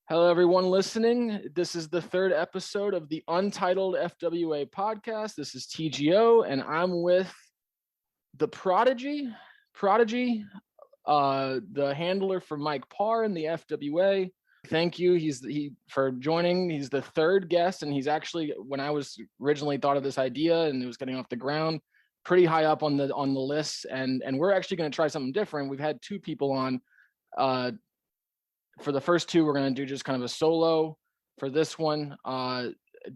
Hello, everyone listening. This is the third episode of the Untitled FWA podcast. This is TGO, and I'm with Prodigy, the handler for Mike Parr in the FWA. Thank you. For joining. He's the third guest, and he's actually, when I was originally thought of this idea and it was getting off the ground, pretty high up on the list. And we're actually going to try something different. We've had two people on. For the first two, we're going to do just kind of a solo. For this one,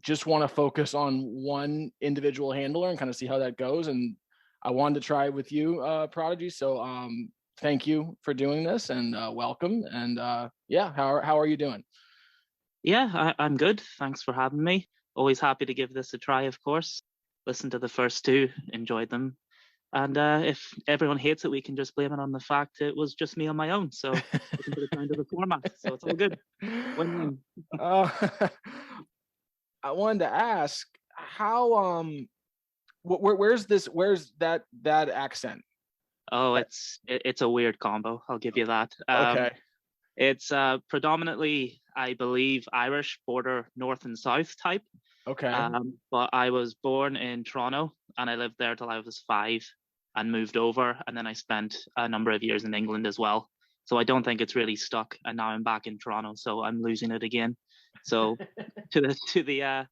just want to focus on one individual handler and kind of see how that goes. And I wanted to try with you, Prodigy. So thank you for doing this and welcome. And how are you doing? Yeah, I'm good. Thanks for having me. Always happy to give this a try, of course. Listened to the first two, enjoyed them. And if everyone hates it, we can just blame it on the fact it was just me on my own. So we can put it down to the format. So it's all good. Win-win. I wanted to ask how where's that accent? Oh, it's a weird combo. I'll give you that. Okay. It's predominantly, I believe, Irish, border north and south type. Okay. But I was born in Toronto and I lived there till I was 5 and moved over. And then I spent a number of years in England as well. So I don't think it's really stuck. And now I'm back in Toronto, so I'm losing it again. So to the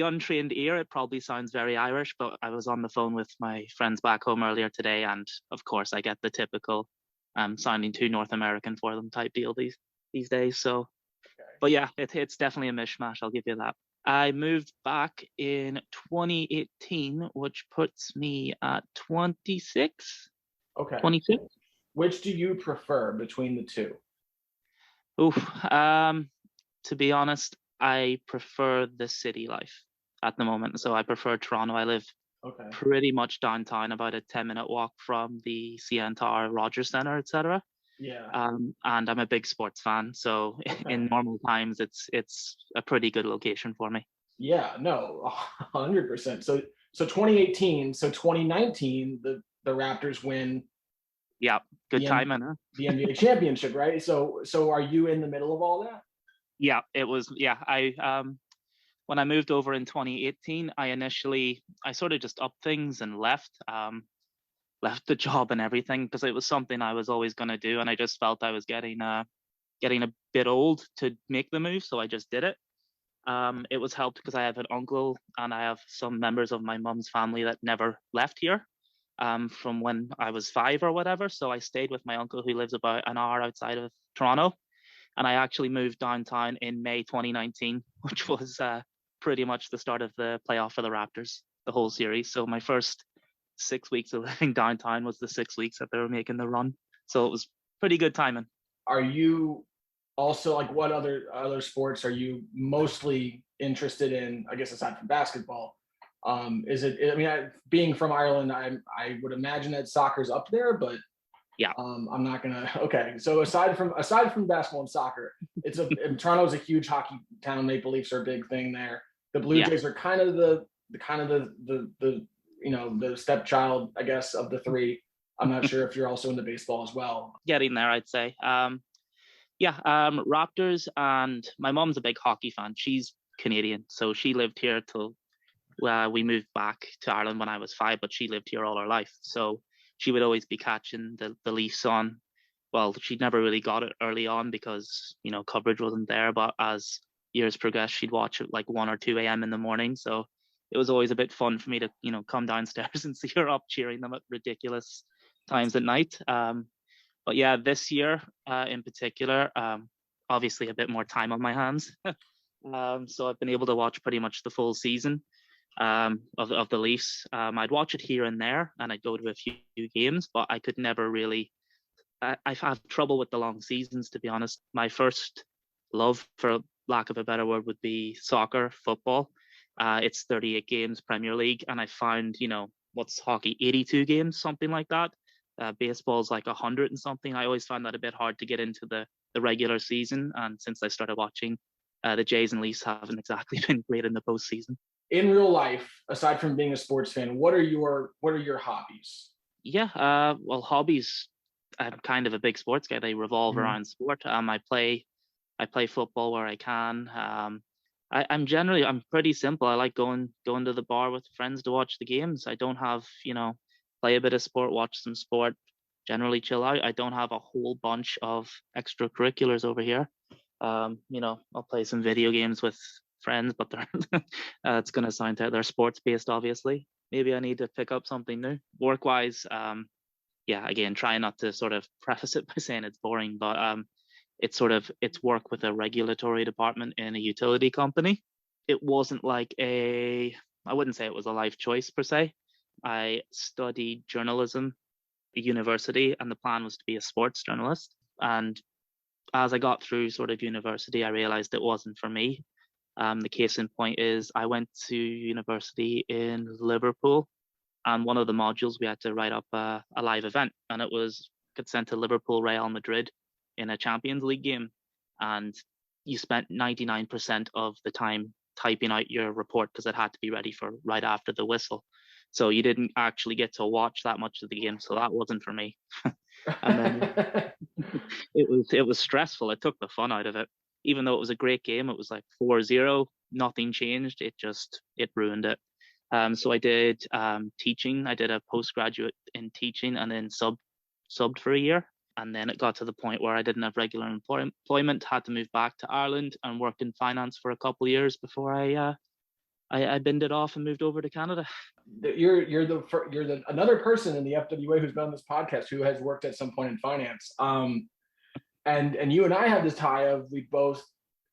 untrained ear, it probably sounds very Irish, but I was on the phone with my friends back home earlier today. And of course I get the typical sounding too North American for them type deal these days. So, Okay. But yeah, it's definitely a mishmash. I'll give you that. I moved back in 2018, which puts me at 26. Okay. 26. Which do you prefer between the two? Oof. To be honest, I prefer the city life at the moment. So I prefer Toronto. I live pretty much downtown, about a 10-minute walk from the CN Tower, Rogers Centre, etc. Yeah. And I'm a big sports fan, so in normal times, it's a pretty good location for me. Yeah, no, 100%. So 2018, so 2019, the Raptors win. Yeah, good timing, huh? The NBA championship, right? So are you in the middle of all that? Yeah, it was. Yeah, when I moved over in 2018, I sort of just upped things and left the job and everything because it was something I was always going to do, and I just felt I was getting a bit old to make the move, so I just did it. It was helped because I have an uncle and I have some members of my mum's family that never left here from when I was 5 or whatever. So I stayed with my uncle who lives about an hour outside of Toronto, and I actually moved downtown in May 2019, which was pretty much the start of the playoff for the Raptors, the whole series. So my first 6 weeks of living downtown was the 6 weeks that they were making the run. So it was pretty good timing. Are you also, like, what other sports are you mostly interested in, I guess, aside from basketball? Being from Ireland, I would imagine that soccer's up there, but yeah, I'm not gonna. Okay, so aside from basketball and soccer, Toronto's a huge hockey town. Maple Leafs are a big thing there. The Blue Jays are kind of the stepchild, I guess, of the three. I'm not sure if you're also into baseball as well. Getting there, I'd say. Raptors, and my mom's a big hockey fan. She's Canadian, so she lived here till we moved back to Ireland when I was 5, but she lived here all her life. So she would always be catching the Leafs on. Well, she never really got it early on because, coverage wasn't there. But as years progressed, she'd watch at like 1 or 2 a.m. in the morning. So it was always a bit fun for me to, come downstairs and see her up cheering them at ridiculous times at night. But yeah, this year in particular, obviously a bit more time on my hands. So I've been able to watch pretty much the full season of the Leafs. I'd watch it here and there, and I'd go to a few games, but I could never really. I've had trouble with the long seasons, to be honest. My first love, for lack of a better word, would be soccer, football. It's 38 games, Premier League, and I found, what's hockey, 82 games, something like that. Baseball's like 100 and something. I always found that a bit hard to get into the regular season, and since I started watching, the Jays and Leafs haven't exactly been great in the postseason. In real life, aside from being a sports fan, what are your hobbies? Yeah, well, hobbies. I'm kind of a big sports guy. They revolve around sport. I play I play football where I can. I'm pretty simple. I like going to the bar with friends to watch the games. I don't have, play a bit of sport, watch some sport, generally chill out. I don't have a whole bunch of extracurriculars over here. I'll play some video games with friends, but they're it's gonna sound they're sports based, obviously. Maybe I need to pick up something new. Work wise, again, try not to sort of preface it by saying it's boring, but it's work with a regulatory department in a utility company. It wasn't like I wouldn't say it was a life choice per se. I studied journalism at university, and the plan was to be a sports journalist. And as I got through sort of university, I realized it wasn't for me. The case in point is I went to university in Liverpool, and one of the modules we had to write up a live event, and it was got sent to Liverpool Real Madrid in a Champions League game, and you spent 99% of the time typing out your report because it had to be ready for right after the whistle. So you didn't actually get to watch that much of the game, so that wasn't for me. And then it was stressful. It took the fun out of it. Even though it was a great game, it was like 4-0, nothing changed. It ruined it. So I did teaching. I did a postgraduate in teaching, and then subbed for a year. And then it got to the point where I didn't have regular employment, had to move back to Ireland and work in finance for a couple of years before I binned it off and moved over to Canada. You're the another person in the FWA who's been on this podcast who has worked at some point in finance. And you and I had this tie of we both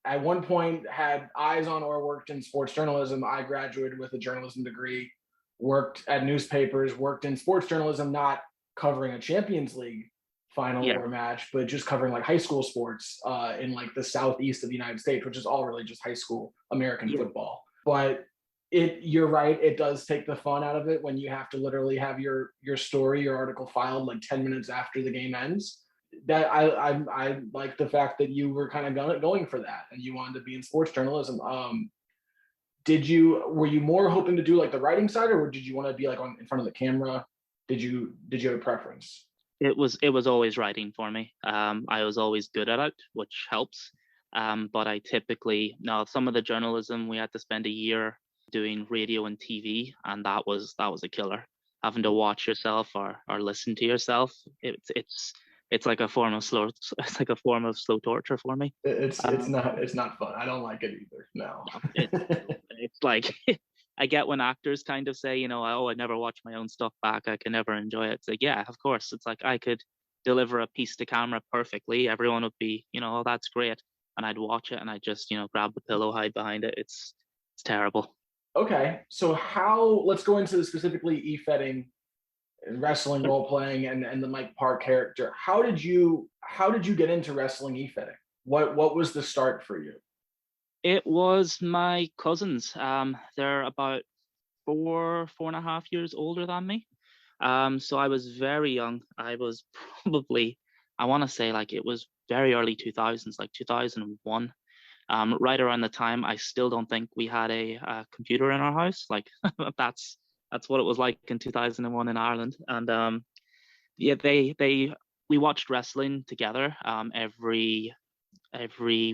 at one point had eyes on or worked in sports journalism. I graduated with a journalism degree, worked at newspapers, worked in sports journalism, not covering a Champions League final or match, but just covering like high school sports in like the southeast of the United States, which is all really just high school American football. But you're right, it does take the fun out of it when you have to literally have your story, your article filed like 10 minutes after the game ends. That I like the fact that you were kind of going for that and you wanted to be in sports journalism. Were you more hoping to do like the writing side, or did you want to be like in front of the camera? Did you have a preference? It was always writing for me. I was always good at it, which helps. But I typically some of the journalism we had to spend a year doing radio and TV, and that was a killer. Having to watch yourself or listen to yourself, it's like a form of slow torture for me. It's not fun. I don't like it either. No. It's like I get when actors kind of say, I never watch my own stuff back. I can never enjoy it. It's like, yeah, of course. It's like I could deliver a piece to camera perfectly. Everyone would be, oh, that's great. And I'd watch it and I'd just, grab the pillow, hide behind it. It's terrible. Okay. So let's go into specifically e-fetting, wrestling, role playing, and the Mike Parr character. How did you get into wrestling e-fetting? What was the start for you? It was my cousins. They're about 4.5 years older than me. So I was very young. I was probably, I want to say like it was very early 2000s, like 2001. Right around the time, I still don't think we had a computer in our house. Like that's what it was like in 2001 in Ireland. And we watched wrestling together every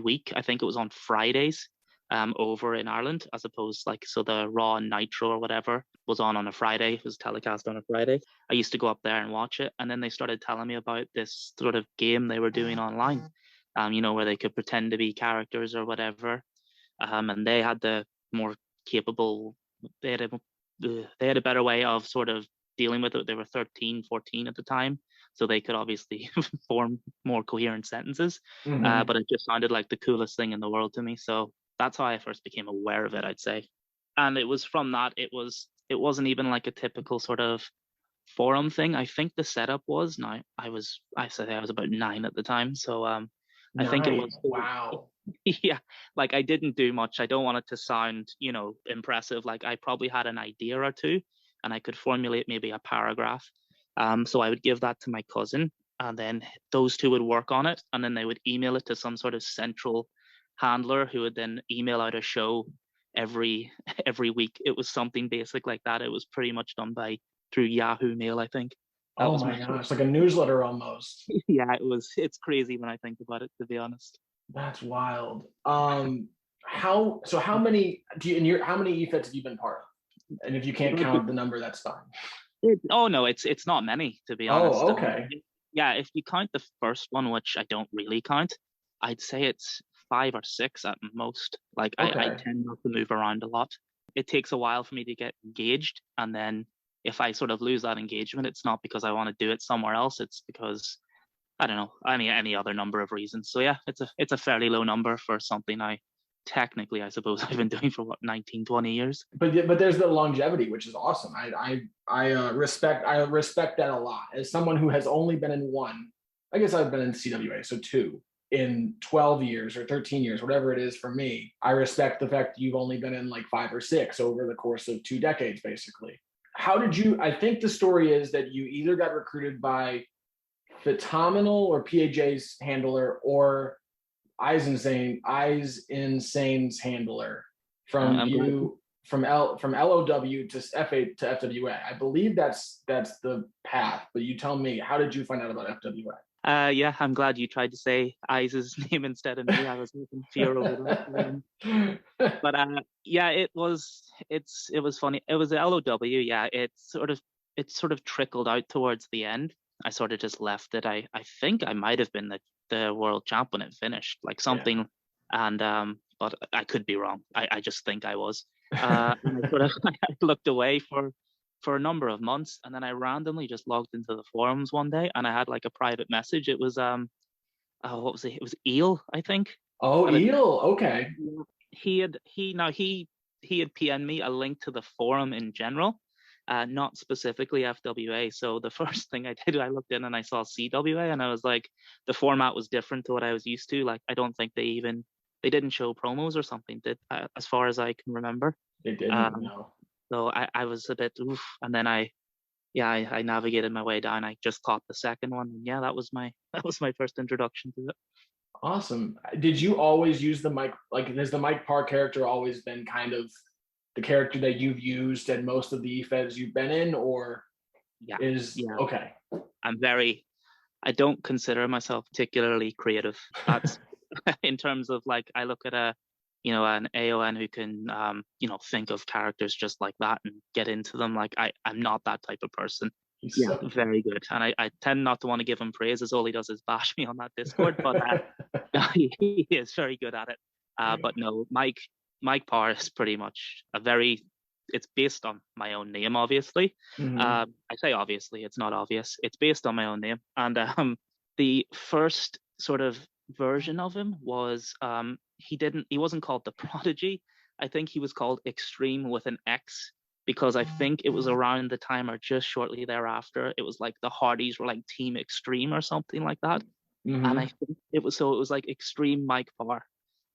week. I think it was on Fridays over in Ireland, as opposed so the Raw and Nitro or whatever was on a Friday. It was telecast on a Friday. I used to go up there and watch it, and then they started telling me about this sort of game they were doing online, where they could pretend to be characters or whatever, and they had the more capable, they had a better way of sort of dealing with it. They were 13, 14 at the time, so they could obviously form more coherent sentences. Mm-hmm. But it just sounded like the coolest thing in the world to me. So that's how I first became aware of it, I'd say. And it was from that, it wasn't even like a typical sort of forum thing. I think the setup was, now I said I was about 9 at the time. So I think it was, wow. Yeah, like I didn't do much. I don't want it to sound, impressive. Like I probably had an idea or two and I could formulate maybe a paragraph. So I would give that to my cousin, and then those two would work on it, and then they would email it to some sort of central handler who would then email out a show every week. It was something basic like that. It was pretty much done through Yahoo Mail, I think. Oh my gosh, like a newsletter almost. Yeah, it's crazy when I think about it, to be honest. That's wild. How many how many EFEDs have you been part of? And if you can't count the number, that's fine. Oh no, it's not many, to be honest. Oh, okay. Yeah, if you count the first one, which I don't really count, I'd say it's 5 or 6 at most. Like I Okay. tend not to move around a lot. It takes a while for me to get engaged, and then if I sort of lose that engagement, it's not because I want to do it somewhere else. It's because I don't know, any other number of reasons. So yeah, it's a fairly low number for something I suppose I've been doing for what, 19, 20 years. But there's the longevity, which is awesome. I respect that a lot. As someone who has only been in one, I guess I've been in CWA, so two in 12 years or 13 years, whatever it is for me. I respect the fact that you've only been in like 5 or 6 over the course of 2 decades, basically. How did you? I think the story is that you either got recruited by Phenomenal or PAJ's handler or Eyes Insane's handler from I'm glad. you from LOW to FA to FWA. I believe that's the path, but you tell me, how did you find out about FWA? Yeah, I'm glad you tried to say Eyes' name instead of me. I was looking fear over that. But yeah, it was funny. It was the LOW. Yeah, it sort of trickled out towards the end. I sort of just left it. I think I might have been the world champ when it finished, like something, Yeah. and but I could be wrong. I just think I was. And I sort of I looked away for a number of months, and then I randomly just logged into the forums one day, and I had like a private message. It was oh, what was it? It was Eel, I think. Oh, That Eel. Okay. he had PN'd me a link to the forum in general, not specifically FWA. So the first thing I did, I looked in and I saw CWA, and I was like, the format was different to what I was used to. Like, I don't think they didn't show promos or something, did as far as I can remember. They didn't Um, know. so I was a bit oof, and then I navigated my way down. I just caught the second one, and yeah, that was my that was my first introduction to it. Awesome. Did you always use the Mike? Like, has the Mike Parr character always been kind of the character that you've used at most of the EFEDs you've been in, or Yeah, is yeah. okay? I'm very I don't consider myself particularly creative. That's in terms of like I look at an AON who can think of characters just like that and get into them. Like I'm not that type of person. He's Yeah, so very good. And I tend not to want to give him praise, as all he does is bash me on that Discord. But he is very good at it. But no, Mike Parr is pretty much it's based on my own name, obviously. Mhm. I say obviously, it's not obvious. It's based on my own name. And the first sort of version of him was he wasn't called the Prodigy. I think he was called Extreme with an X, because I think it was around the time or just shortly thereafter, it was like the Hardys were like Team Extreme or something like that. And I Mhm. think it was like Extreme Mike Parr.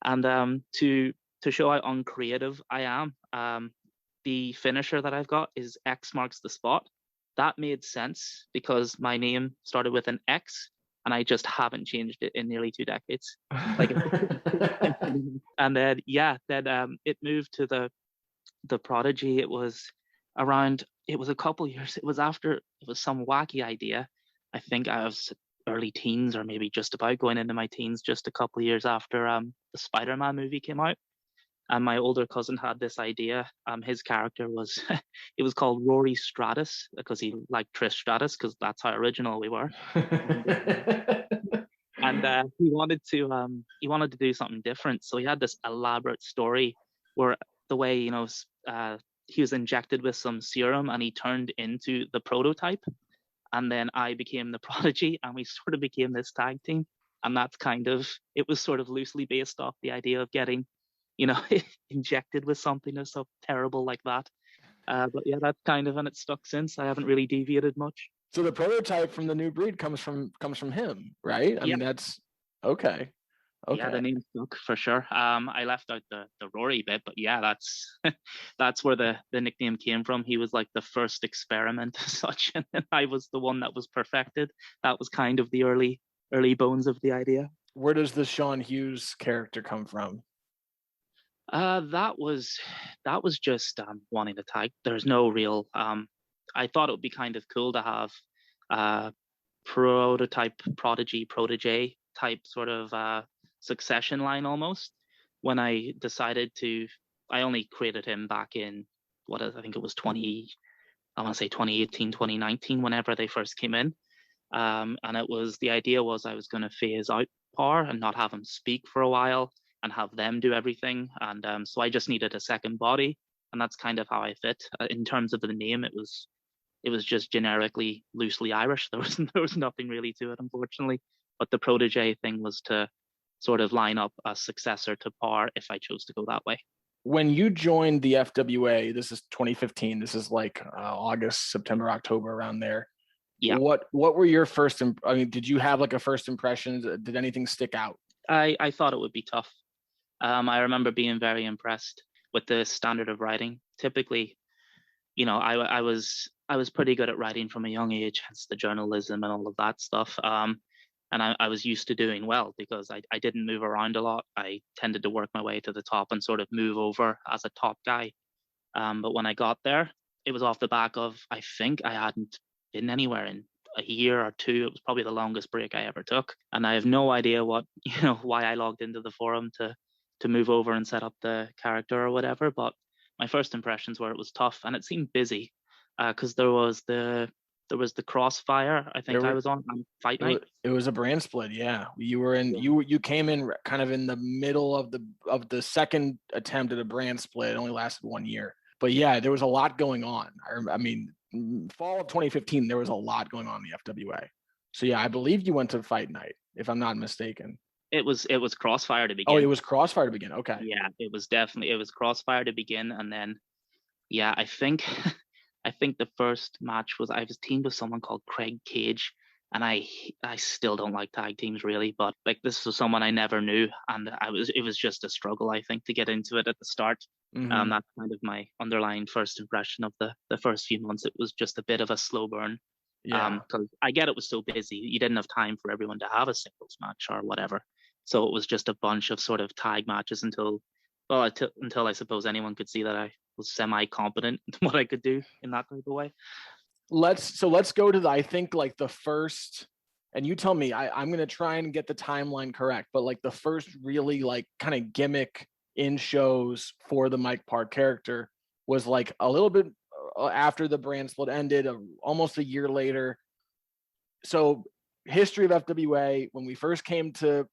And to show how uncreative I am, the finisher that I've got is X marks the spot. That made sense because my name started with an X, and I just haven't changed it in nearly 2 decades. Like, and then yeah, then it moved to the Prodigy. It was around. It was a couple years. It was after. It was some wacky idea. I think I was early teens, or maybe just about going into my teens, just a couple of years after the Spider-Man movie came out. And my older cousin had this idea. His character was it was called Rory Stratus because he liked Trish Stratus, because that's how original we were. And he wanted to do something different. So he had this elaborate story where the way he was injected with some serum and he turned into the prototype, and then I became the Prodigy, and we sort of became this tag team. And that's it was sort of loosely based off the idea of getting injected with something or so terrible like that. But yeah, that's and it's stuck since. I haven't really deviated much. So the prototype from the new breed comes from him, right? I Yeah, mean, that's okay. yeah, the Okay. name stuck for sure. I left out the Rory bit, but yeah, that's that's where the nickname came from. He was like the first experiment as such, and then I was the one that was perfected. That was kind of the early bones of the idea. Where does the Sean Hughes character come from? That was just wanting to tag. There's no real. I thought it would be kind of cool to have prototype Prodigy protege type sort of succession line almost. When I decided to, I only created him back in I think it was 2018, 2019, whenever they first came in. And the idea was I was going to phase out Parr and not have him speak for a while and have them do everything. And so I just needed a second body, and that's kind of how I fit. In terms of the name, it was just generically loosely Irish. There was nothing really to it, unfortunately. But the Prodigy thing was to sort of line up a successor to Parr if I chose to go that way. When you joined the FWA, this is 2015. This is like August, September, October, around there. Yeah. What were your first? I mean, did you have like a first impression? Did anything stick out? I thought it would be tough. I remember being very impressed with the standard of writing. Typically, I was pretty good at writing from a young age, hence the journalism and all of that stuff. And I was used to doing well because I didn't move around a lot. I tended to work my way to the top and sort of move over as a top guy. But when I got there, it was off the back of, I think I hadn't been anywhere in a year or two. It was probably the longest break I ever took. And I have no idea why I logged into the forum to move over and set up the character or whatever. But my first impressions were it was tough and it seemed busy because there was the Crossfire. I think I was on Fight Night. It was a brand split. Yeah, you were in. You came in kind of in the middle of the second attempt at a brand split. It only lasted 1 year, but yeah, there was a lot going on. I mean, fall of 2015, there was a lot going on in the FWA. So yeah, I believe you went to Fight Night, if I'm not mistaken. It was Crossfire to begin. Oh, it was Crossfire to begin. Okay. Yeah, it was Crossfire to begin, and then yeah, I think the first match was I was teamed with someone called Craig Cage, and I still don't like tag teams really, but like this was someone I never knew, and it was just a struggle I think to get into it at the start. Mm-hmm. That's kind of my underlying first impression of the first few months. It was just a bit of a slow burn. Yeah. Because I get it was so busy, you didn't have time for everyone to have a singles match or whatever. So it was just a bunch of sort of tag matches until I suppose anyone could see that I was semi-competent in what I could do in that type of way. Let's go to I think like the first, and you tell me, I'm going to try and get the timeline correct, but like the first really like kind of gimmick in shows for the Mike Parr character was like a little bit after the brand split ended, almost a year later. So history of FWA, when we first came to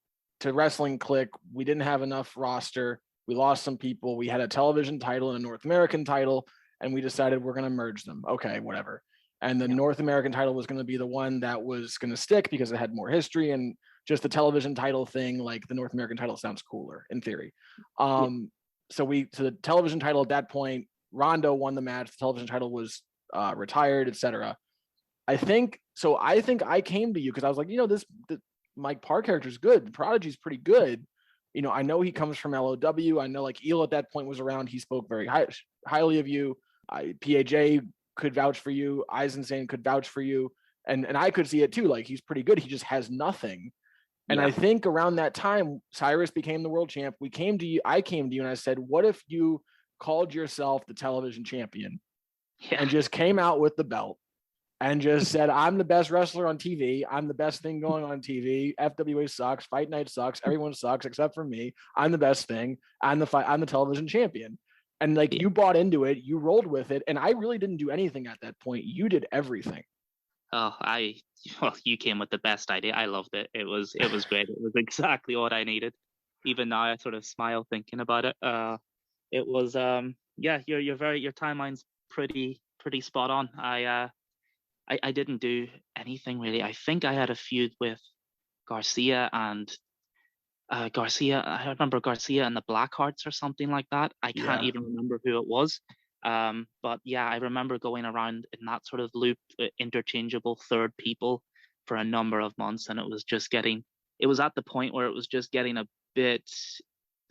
Wrestling Click, we didn't have enough roster. We lost some people. We had a television title and a North American title, and we decided we're going to merge them. Okay, whatever. And the North American title was going to be the one that was going to stick because it had more history, and just the television title thing, like the North American title sounds cooler in theory. So the television title at that point, Rondo won the match. The television title was retired, etc. I think I came to you because I was like, the Mike Parr character is good. The Prodigy's pretty good. I know he comes from LOW. I know like Eel at that point was around. He spoke very highly of you. PAJ could vouch for you. Eisensane could vouch for you. And I could see it too. Like he's pretty good. He just has nothing. And I think around that time, Cyrus became the world champ. I came to you and I said, what if you called yourself the television champion and just came out with the belt and just said, I'm the best wrestler on TV. I'm the best thing going on TV. FWA sucks. Fight Night sucks. Everyone sucks except for me. I'm the best thing. I'm the television champion. And you bought into it. You rolled with it. And I really didn't do anything at that point. You did everything. Oh, you came with the best idea. I loved it. It was great. It was exactly what I needed. Even now, I sort of smile thinking about it. It was your timeline's pretty spot on. I didn't do anything really. I think I had a feud with Garcia and Garcia. I remember Garcia and the Blackhearts or something like that. I can't even remember who it was. But yeah, I remember going around in that sort of loop, interchangeable third people for a number of months, and it was at the point where it was just getting a bit.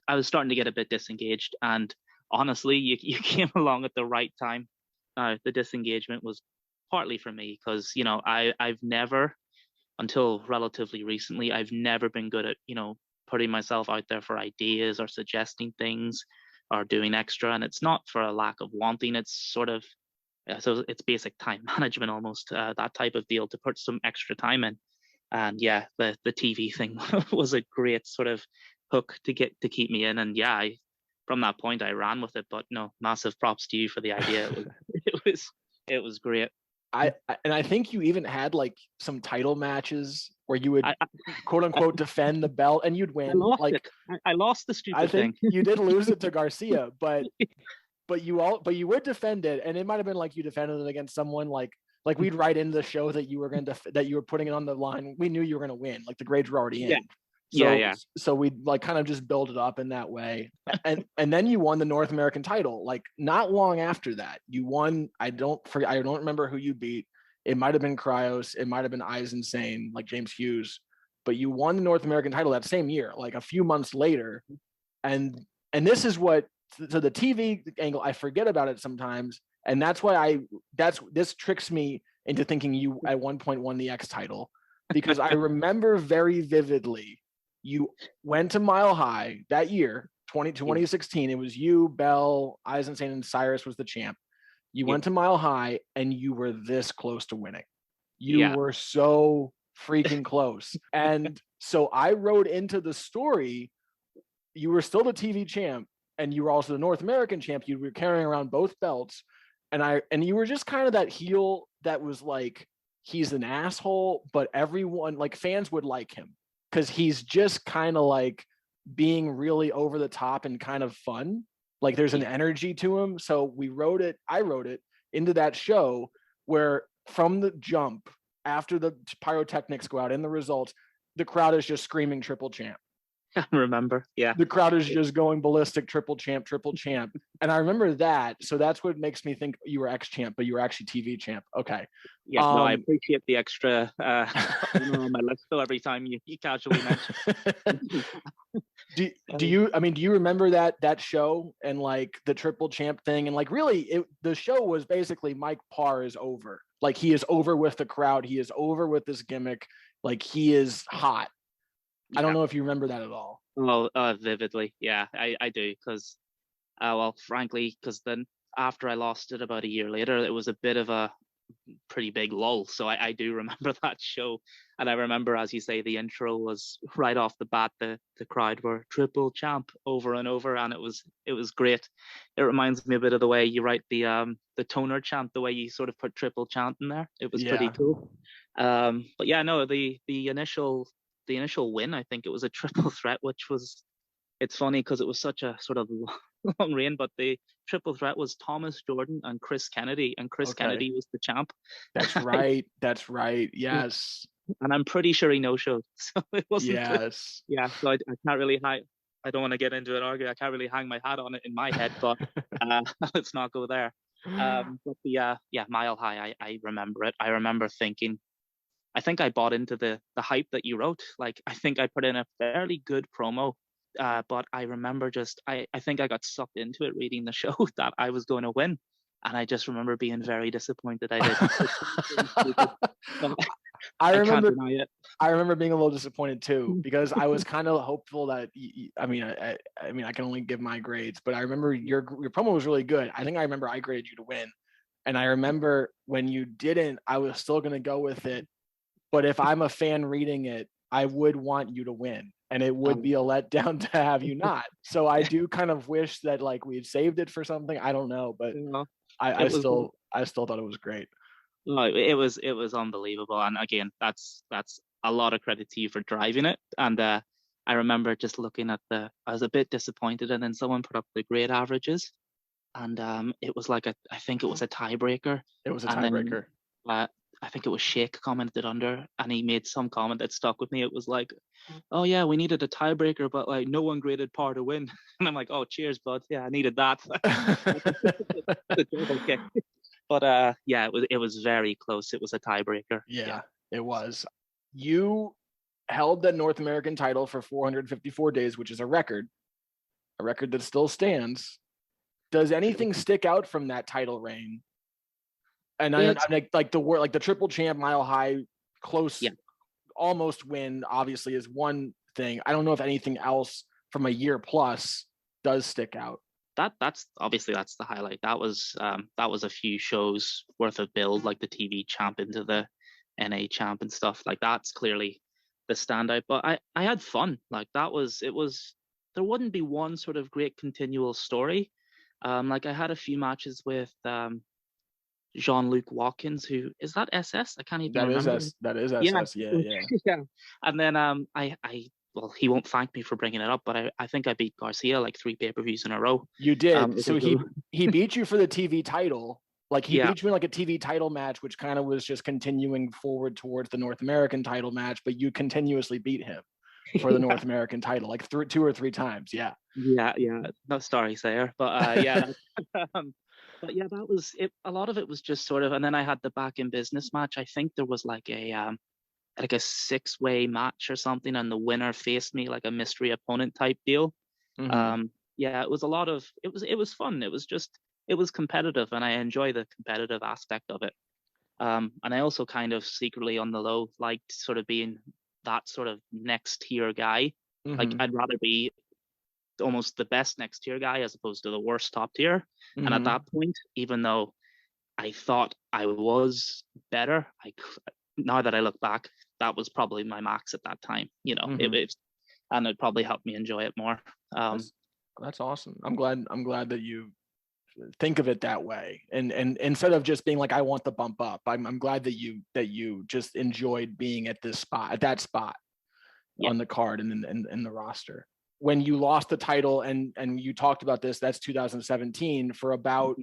I was starting to get a bit disengaged, and honestly, you came along at the right time. The disengagement was partly for me because I've never, until relatively recently, I've never been good at putting myself out there for ideas or suggesting things or doing extra, and it's not for a lack of wanting. It's sort of so it's basic time management almost, that type of deal, to put some extra time in. And yeah, the TV thing was a great sort of hook to keep me in. And yeah, from that point I ran with it. But no, massive props to you for the idea. It was great. I think you even had like some title matches where you would I quote unquote defend the belt and you'd win. lost Like it. I lost the stupid I think thing. you did lose it to Garcia, but you would defend it, and it might have been like you defended it against someone like we'd write in the show that you were going to that you were putting it on the line. We knew you were going to win. Like the grades were already in. Yeah. So we'd like kind of just build it up in that way. And then you won the North American title. Like not long after that, you won. I don't remember who you beat. It might have been Cryos. It might have been Eisenstein, like James Hughes. But you won the North American title that same year, like a few months later. And this is what, so the TV angle, I forget about it sometimes. And that's why this tricks me into thinking you at one point won the X title, because I remember very vividly you went to Mile High that year, 2016. It was you, Bell, Eisenstein, and Cyrus was the champ. You went to Mile High and you were this close to winning. You were so freaking close. And so I wrote into the story, you were still the TV champ and you were also the North American champ. You were carrying around both belts. And you were just kind of that heel that was like, he's an asshole, but everyone, like fans would like him because he's just kind of like being really over the top and kind of fun. Like there's an energy to him. So I wrote it into that show where from the jump, after the pyrotechnics go out in the results, the crowd is just screaming triple champ. I remember. Yeah. The crowd is just going ballistic, triple champ. And I remember that. So that's what makes me think you were X champ, but you were actually TV champ. Okay. Yeah, no, I appreciate the extra on my list so every time you casually mention. do you remember that show and like the triple champ thing? And like really the show was basically Mike Parr is over. Like he is over with the crowd. He is over with this gimmick. Like he is hot. I don't know if you remember that at all. Well, vividly. Yeah, I do. Because, frankly, because then after I lost it about a year later, it was a bit of a pretty big lull. So I do remember that show. And I remember, as you say, the intro was right off the bat, the crowd were triple champ over and over. And it was great. It reminds me a bit of the way you write the toner chant, the way you sort of put triple chant in there. It was pretty cool. But yeah, no, the initial win, I think it was a triple threat, which was, it's funny because it was such a sort of long reign, but the triple threat was Thomas Jordan and Chris Kennedy, and Chris Kennedy was the champ. That's right. Yes. And I'm pretty sure he no-showed. So it wasn't. Yes. Yeah. So I can't really I don't want to get into an argument. I can't really hang my hat on it in my head, but let's not go there. But Mile High, I remember it. I remember thinking, I think I bought into the hype that you wrote. Like, I think I put in a fairly good promo, but I remember I think I got sucked into it reading the show that I was going to win. And I just remember being very disappointed I did. I remember being a little disappointed too, because I was kind of hopeful that, I mean, I can only give my grades, but I remember your promo was really good. I think I remember I graded you to win. And I remember when you didn't, I was still going to go with it. But if I'm a fan reading it, I would want you to win, and it would be a letdown to have you not. So I do kind of wish that like we had saved it for something. I don't know, but I still thought it was great. No, it was unbelievable, and again, that's a lot of credit to you for driving it. And I remember just looking at I was a bit disappointed, and then someone put up the grade averages, and it was like I think it was a tiebreaker. It was a tiebreaker. I think it was Shake commented under, and he made some comment that stuck with me. It was like, oh yeah, we needed a tiebreaker, but like no one graded Parr to win. And I'm like, oh, cheers, bud. Yeah, I needed that. Okay. But yeah, it was very close. It was a tiebreaker. Yeah, it was. You held the North American title for 454 days, which is a record that still stands. Does anything stick out from that title reign? And I'm like the triple champ, Mile High, close, almost win, obviously, is one thing. I don't know if anything else from a year plus does stick out. That's obviously the highlight. That was a few shows worth of build, like the TV champ into the NA champ and stuff. Like that's clearly standout. But I had fun. Like there wouldn't be one sort of great continual story. Like I had a few matches with Jean-Luc Watkins, who is that SS? I can't even remember. That is Yeah, SS. Yeah, yeah. yeah. And then I well, he won't thank me for bringing it up, but I think I beat Garcia like 3 pay-per-views in a row. You did. So he beat you for the TV title. Like he beat you in like a TV title match, which kind of was just continuing forward towards the North American title match, but you continuously beat him for the North American title, like 2 or 3 times. Yeah. Yeah. No stories there, but yeah. But yeah, that was it. A lot of it was just sort of, and then I had the back in business match. I think there was like a 6-way match or something, and the winner faced me like a mystery opponent type deal. Mm-hmm. Yeah, it was a lot of it was fun. It was competitive, and I enjoy the competitive aspect of it. And I also kind of secretly on the low liked sort of being that sort of next tier guy. Mm-hmm. Like I'd rather be almost the best next tier guy as opposed to the worst top tier. Mm-hmm. And at that point, even though I thought I was better, now that I look back, that was probably my max at that time. You know, Mm-hmm. and it probably helped me enjoy it more. That's awesome. I'm glad that you think of it that way, and instead of just being like, I want the bump up. I'm glad that you just enjoyed being at that spot on the card and in the roster. When you lost the title and you talked about this, that's 2017, for about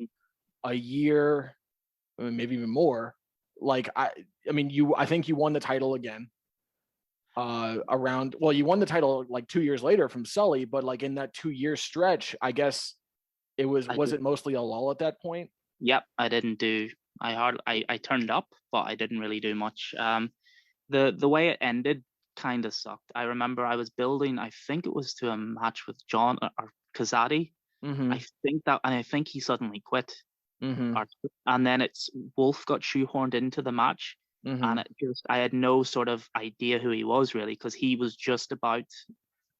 a year, maybe even more. Like I think you won the title again. You won the title like 2 years later from Sulley, but like in that 2-year stretch, I guess was it mostly a lull at that point? Yep, I didn't do. I turned up, but I didn't really do much. The way it ended kind of sucked. I remember I was building. I think it was to a match with John or Kazadi. Mm-hmm. I think he suddenly quit. Mm-hmm. And then Wolf got shoehorned into the match, Mm-hmm. and I had no sort of idea who he was really, because he was just about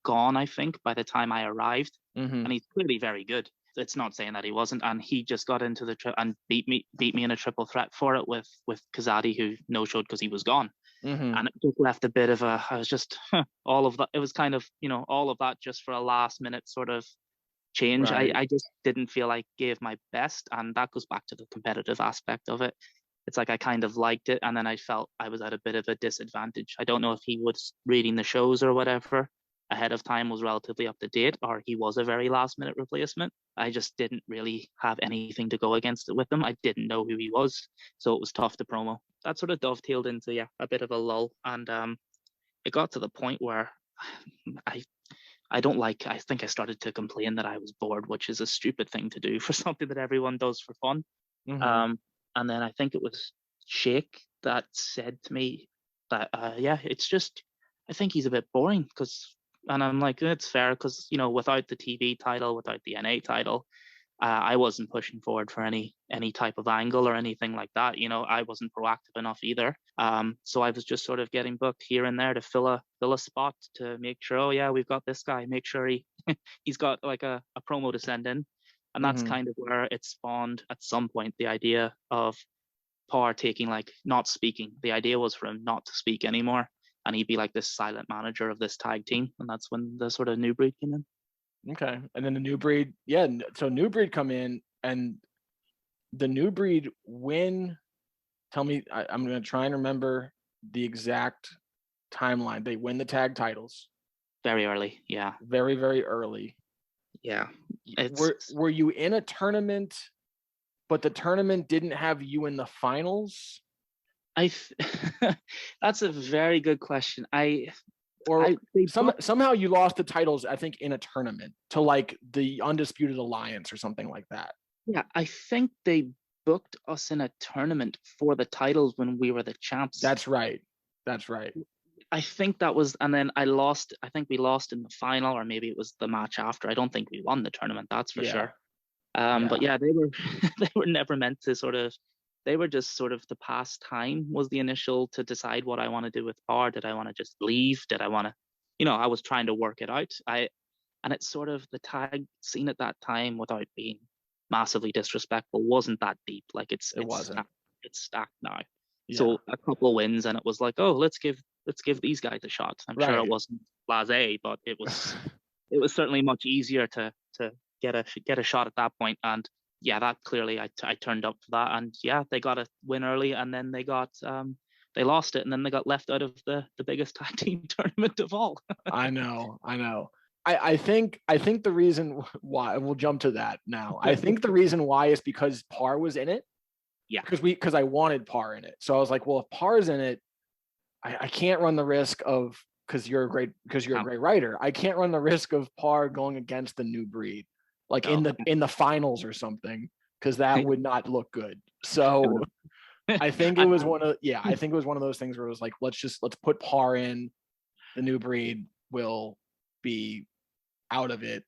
gone, I think, by the time I arrived. Mm-hmm. And he's clearly very good. It's not saying that he wasn't, and he just got into the and beat me in a triple threat for it with Kazadi, who no showed because he was gone. Mm-hmm. And it just left a bit of I was just all of that. It was kind of all of that just for a last minute sort of change. Right. I just didn't feel I gave my best, and that goes back to the competitive aspect of it. It's like I kind of liked it, and then I felt I was at a bit of a disadvantage. I don't know if he was reading the shows or whatever ahead of time, was relatively up to date, or he was a very last minute replacement. I just didn't really have anything to go against it with him. I didn't know who he was, so it was tough to promo. That sort of dovetailed into a bit of a lull, and it got to the point where I don't like. I think I started to complain that I was bored, which is a stupid thing to do for something that everyone does for fun. Mm-hmm. And then I think it was Shake that said to me that it's just, I think he's a bit boring, and I'm like, it's fair, because without the TV title, without the NA title, I wasn't pushing forward for any type of angle or anything like that. I wasn't proactive enough either. So I was just sort of getting booked here and there to fill a spot, to make sure, oh yeah, we've got this guy, make sure he's got like a promo to send in. And that's kind of where it spawned at some point the idea of Parr taking, like, not speaking. The idea was for him not to speak anymore, and he'd be like this silent manager of this tag team. And that's when the sort of New Breed came in. Okay. And then the New Breed, so New Breed come in, and the New Breed win. Tell me, I'm going to try and remember the exact timeline. They win the tag titles very early. Yeah. Very, very early. Yeah. Were you in a tournament, but the tournament didn't have you in the finals? That's a very good question. Somehow you lost the titles, I think, in a tournament to like the Undisputed Alliance or something like that. Yeah, I think they booked us in a tournament for the titles when we were the champs. That's right. I think that was, and then I think we lost in the final, or maybe it was the match after. I don't think we won the tournament, that's for sure. But yeah, they were never meant to sort of, they were just sort of, the past time was the initial to decide what I want to do with Parr. Did I want to just leave? Did I want to, I was trying to work it out. And it's sort of, the tag scene at that time, without being massively disrespectful, wasn't that deep. Like it's stacked now. Yeah. So a couple of wins, and it was like, oh, let's give let's give these guys a shot. I'm Right. sure it wasn't blasé, but it was certainly much easier to get a shot at that point. And yeah, that clearly I turned up for that. And yeah, they got a win early, and then they lost it, and then they got left out of the biggest tag team tournament of all. I know. I think the reason why, we'll jump to that now. I think the reason why is because Parr was in it. Yeah. Because I wanted Parr in it. So I was like, well, if Parr's in it, I can't run the risk of, because you're a great writer. I can't run the risk of Parr going against the new breed, like in the finals or something, because that would not look good. So I think it was one of those things where it was like, let's put Parr in. The new breed will be out of it.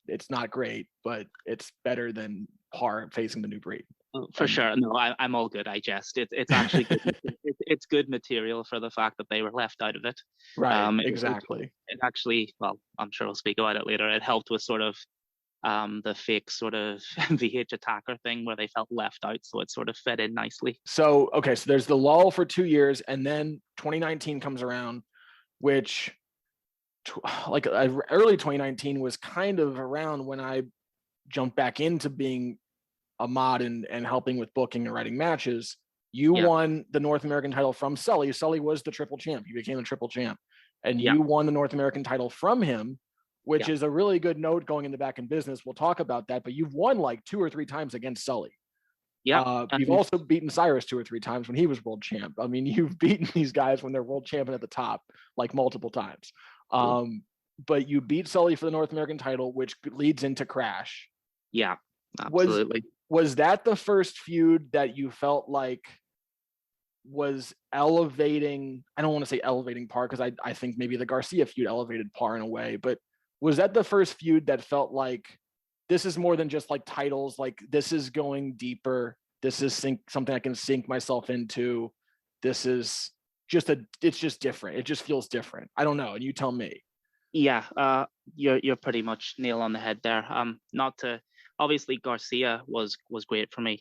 It's not great, but it's better than Parr facing the new breed. For sure. No, I'm all good. I jest. It's actually good. It's good material for the fact that they were left out of it. Right. Exactly. It actually, well, I'm sure we'll speak about it later. It helped with sort of the fake sort of VH attacker thing where they felt left out, so it sort of fed in nicely. So there's the lull for 2 years, and then 2019 comes around, which early 2019 was kind of around when I jumped back into being a mod and helping with booking and writing matches. You won the North American title from Sulley. Sulley was the triple champ. You became the triple champ, and you won the North American title from him, which is a really good note going into back in business. We'll talk about that, but you've won like 2 or 3 times against Sulley. Yeah. You've also beaten Cyrus 2 or 3 times when he was world champ. I mean, you've beaten these guys when they're world champion at the top, like multiple times. But you beat Sulley for the North American title, which leads into Krash. Yeah, absolutely. Was that the first feud that you felt like was elevating? I don't want to say elevating Parr, because I think maybe the Garcia feud elevated Parr in a way, but was that the first feud that felt like this is more than just like titles, like this is going deeper, this is something I can sink myself into, this is it's just different, it just feels different? I don't know, and you tell me. Yeah, you're pretty much nail on the head there. Obviously Garcia was great for me.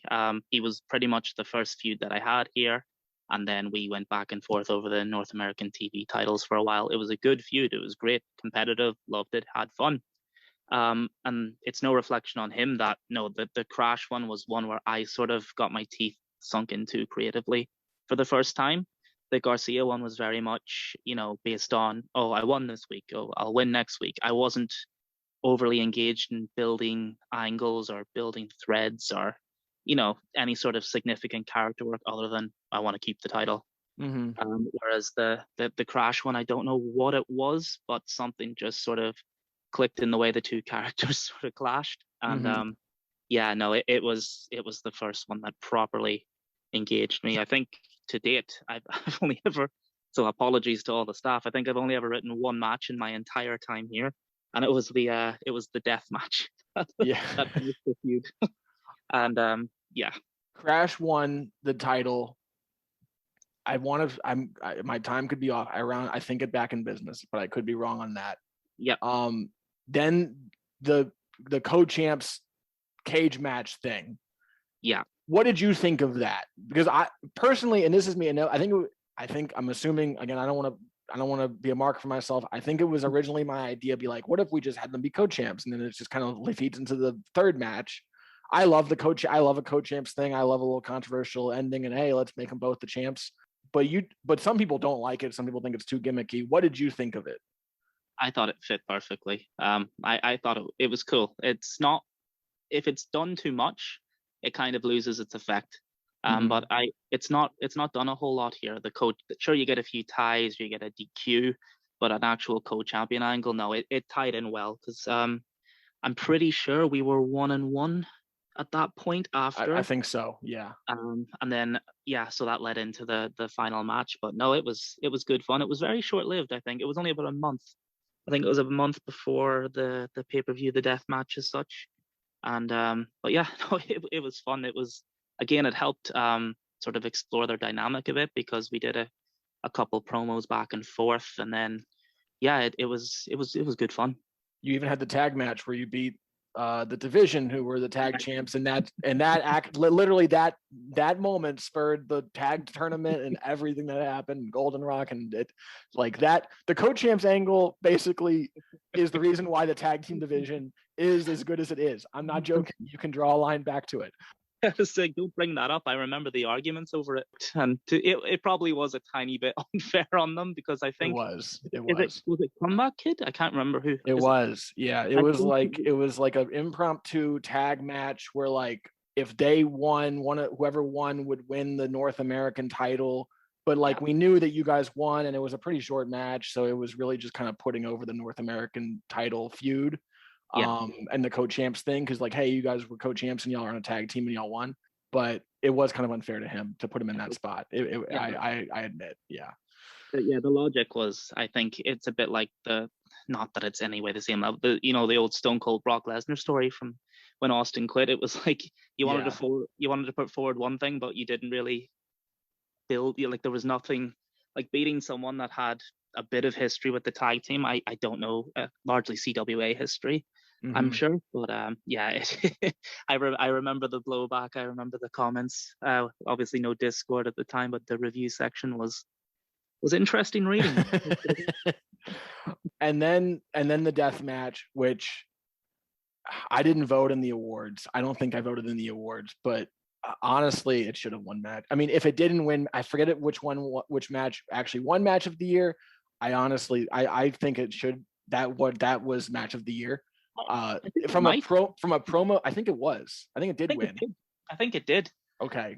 He was pretty much the first feud that I had here, and then we went back and forth over the North American TV titles for a while. It was a good feud. It was great, competitive, loved it, had fun. And it's no reflection on him that the Krash one was one where I sort of got my teeth sunk into creatively for the first time. The Garcia one was very much, based on, I won this week, I'll win next week. I wasn't overly engaged in building angles or building threads or, any sort of significant character work other than I want to keep the title. Mm-hmm. Whereas the Krash one, I don't know what it was, but something just sort of clicked in the way the two characters sort of clashed. And it was the first one that properly engaged me. I think to date, I've only ever, so apologies to all the staff, I think I've only ever written 1 match in my entire time here, and it was the death match. Yeah. That was the feud. And Krash won the title. My time could be off. I think it back in business, but I could be wrong on that. Yeah. Then the co-champs cage match thing. Yeah. What did you think of that? Because I personally, and this is me, and I think I'm assuming, again, I don't want to be a mark for myself. I think it was originally my idea, be like, what if we just had them be co-champs, and then it just kind of feeds into the third match. I love a co-champs thing. I love a little controversial ending, and hey, let's make them both the champs. But some people don't like it. Some people think it's too gimmicky. What did you think of it? I thought it fit perfectly. I thought it was cool. It's not, if it's done too much, it kind of loses its effect. But it's not done a whole lot here. The coach, sure, you get a few ties, you get a DQ, but an actual co-champion angle, no, it tied in well, because I'm pretty sure we were 1-1 at that point after. I think so, yeah. And then so that led into the final match. But no, it was good fun. It was very short lived. I think it was only about a month. I think it was a month before the pay-per-view, the death match as such. And but yeah, no, it was fun. It was, again, it helped sort of explore their dynamic a bit, because we did a couple promos back and forth, and then it was good fun. You even had the tag match where you beat the division, who were the tag champs, and literally that moment spurred the tag tournament and everything that happened, Golden Rock, and it like that. The co-champs angle basically is the reason why the tag team division is as good as it is. I'm not joking. You can draw a line back to it. I was like, don't bring that up. I remember the arguments over it, and it probably was a tiny bit unfair on them, because I think was it Comeback Kid? I can't remember who. It was. Yeah, it was like an impromptu tag match where, like, if they won, whoever won would win the North American title. But like, we knew that you guys won, and it was a pretty short match, so it was really just kind of putting over the North American title feud. And the co-champs thing, because like, hey, you guys were co-champs and y'all are on a tag team and y'all won, but it was kind of unfair to him to put him in that spot. I admit. The logic was, I think it's a bit like not that it's anyway the same level, the old Stone Cold Brock Lesnar story from when Austin quit. It was like you wanted to put forward one thing, but you didn't really build. Like, there was nothing like beating someone that had a bit of history with the tag team. I don't know, largely CWA history. Mm-hmm. I'm sure, but I remember the blowback. I remember the comments. Obviously, no Discord at the time, but the review section was interesting reading. and then the death match, which I didn't vote in the awards. I don't think I voted in the awards, but honestly, it should have won match. I mean, if it didn't win, I forget which match actually won match of the year. I think it should. That was match of the year. From a promo, I think it was. I think it did win. I think it did. Okay.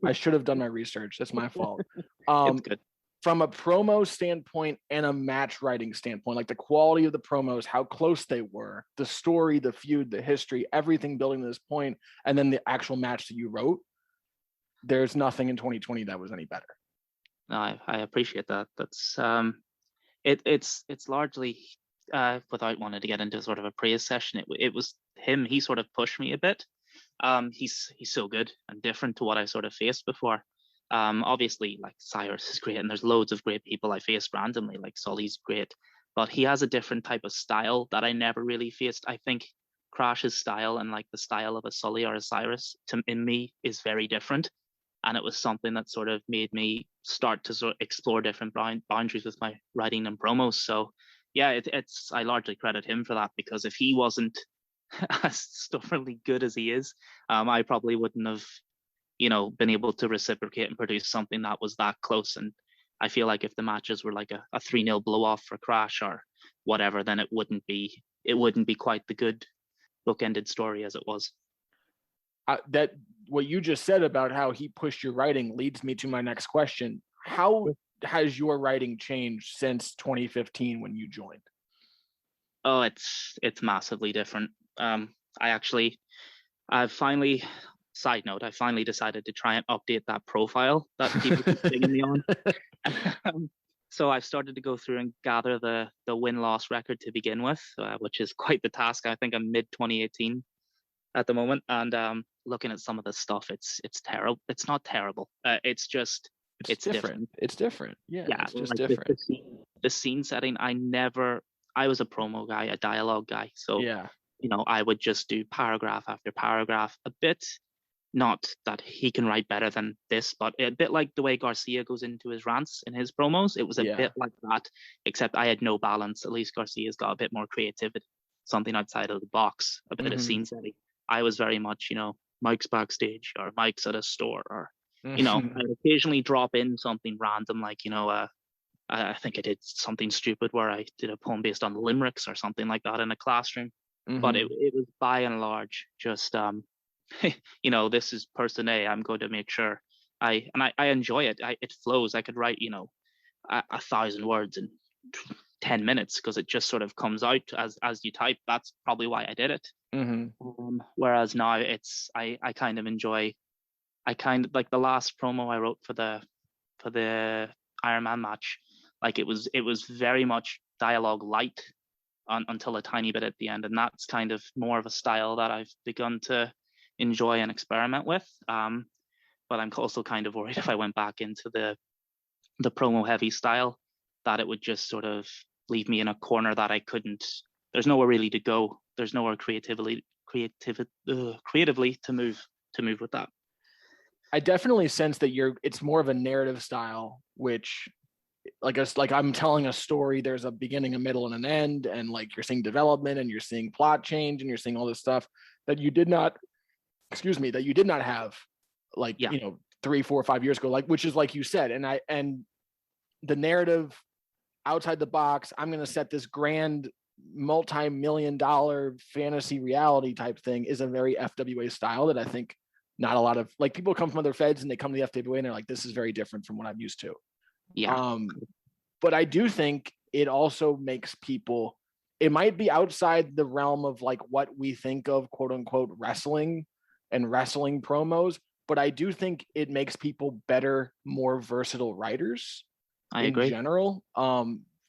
I should have done my research. That's my fault. It's good. From a promo standpoint and a match writing standpoint, like the quality of the promos, how close they were, the story, the feud, the history, everything building to this point, and then the actual match that you wrote, there's nothing in 2020 that was any better. No, I appreciate that. That's it's largely without wanting to get into sort of a praise session. It was him. He sort of pushed me a bit. He's so good and different to what I sort of faced before. Obviously, like, Cyrus is great, and there's loads of great people I faced randomly, like Sulley's great, but he has a different type of style that I never really faced. I think Krash's style and like the style of a Sulley or a Cyrus in me is very different, and it was something that sort of made me start to sort of explore different boundaries with my writing and promos. So yeah, I largely credit him for that, because if he wasn't as stubbornly good as he is, I probably wouldn't have been able to reciprocate and produce something that was that close. And I feel like if the matches were like a 3-0 blow off for Krash or whatever, then it wouldn't be quite the good bookended story as it was. That what you just said about how he pushed your writing leads me to my next question. How has your writing changed since 2015 when you joined? Oh, it's massively different. Side note, I finally decided to try and update that profile that people keep digging me on. So I've started to go through and gather the win-loss record to begin with, which is quite the task. I think I'm mid-2018 at the moment, and looking at some of the stuff, it's terrible. It's not terrible. It's different. It's different. Yeah, it's just like different. The scene setting, I was a promo guy, a dialogue guy. So, I would just do paragraph after paragraph, a bit. Not that he can write better than this, but a bit like the way Garcia goes into his rants in his promos. It was a bit like that, except I had no balance. At least Garcia's got a bit more creativity, something outside of the box, a bit of scene setting. I was very much, Mike's backstage or Mike's at a store, or, I'd occasionally drop in something random, like, I think I did something stupid where I did a poem based on limericks or something like that in a classroom. But it was by and large just this is person A. I'm going to make sure I enjoy it. It flows. I could write 1,000 words in 10 minutes because it just sort of comes out as you type. That's probably why I did it. Whereas now I kind of enjoy. I kind of like the last promo I wrote for the Iron Man match. Like it was very much dialogue light until a tiny bit at the end, and that's kind of more of a style that I've begun to enjoy and experiment with. But I'm also kind of worried if I went back into the promo heavy style, that it would just sort of leave me in a corner that I couldn't there's nowhere really to go. There's nowhere creatively to move with that. I definitely sense that it's more of a narrative style, which like I'm telling a story, there's a beginning, a middle, and an end, and like you're seeing development and you're seeing plot change and you're seeing all this stuff that you did not have like 3, 4, 5 years ago, like, which is like you said, and the narrative outside the box, I'm going to set this grand multi-million-dollar fantasy reality type thing, is a very FWA style that I think not a lot of, like, people come from other feds and they come to the FWA and they're like, this is very different from what I'm used to. Yeah. But I do think it also makes people, it might be outside the realm of like what we think of quote unquote wrestling and wrestling promos, but I do think it makes people better, more versatile writers. I agree. In general.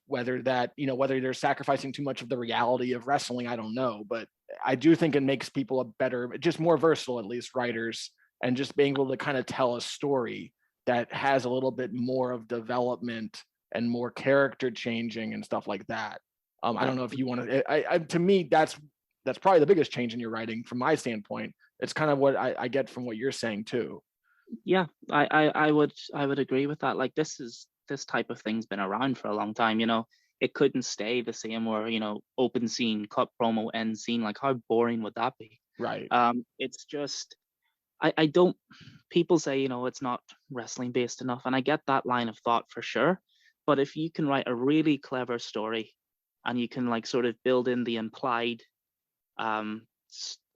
Whether they're sacrificing too much of the reality of wrestling, I don't know, but I do think it makes people a better, just more versatile, at least, writers, and just being able to kind of tell a story that has a little bit more of development and more character changing and stuff like that. I don't know if you want to, to me, that's probably the biggest change in your writing from my standpoint. It's kind of what I get from what you're saying too. Yeah, I would agree with that. Like, this type of thing's been around for a long time. It couldn't stay the same where, open scene, cut promo, end scene. Like, how boring would that be? Right. It's just, I don't, people say, it's not wrestling based enough. And I get that line of thought for sure. But if you can write a really clever story and you can like sort of build in the implied,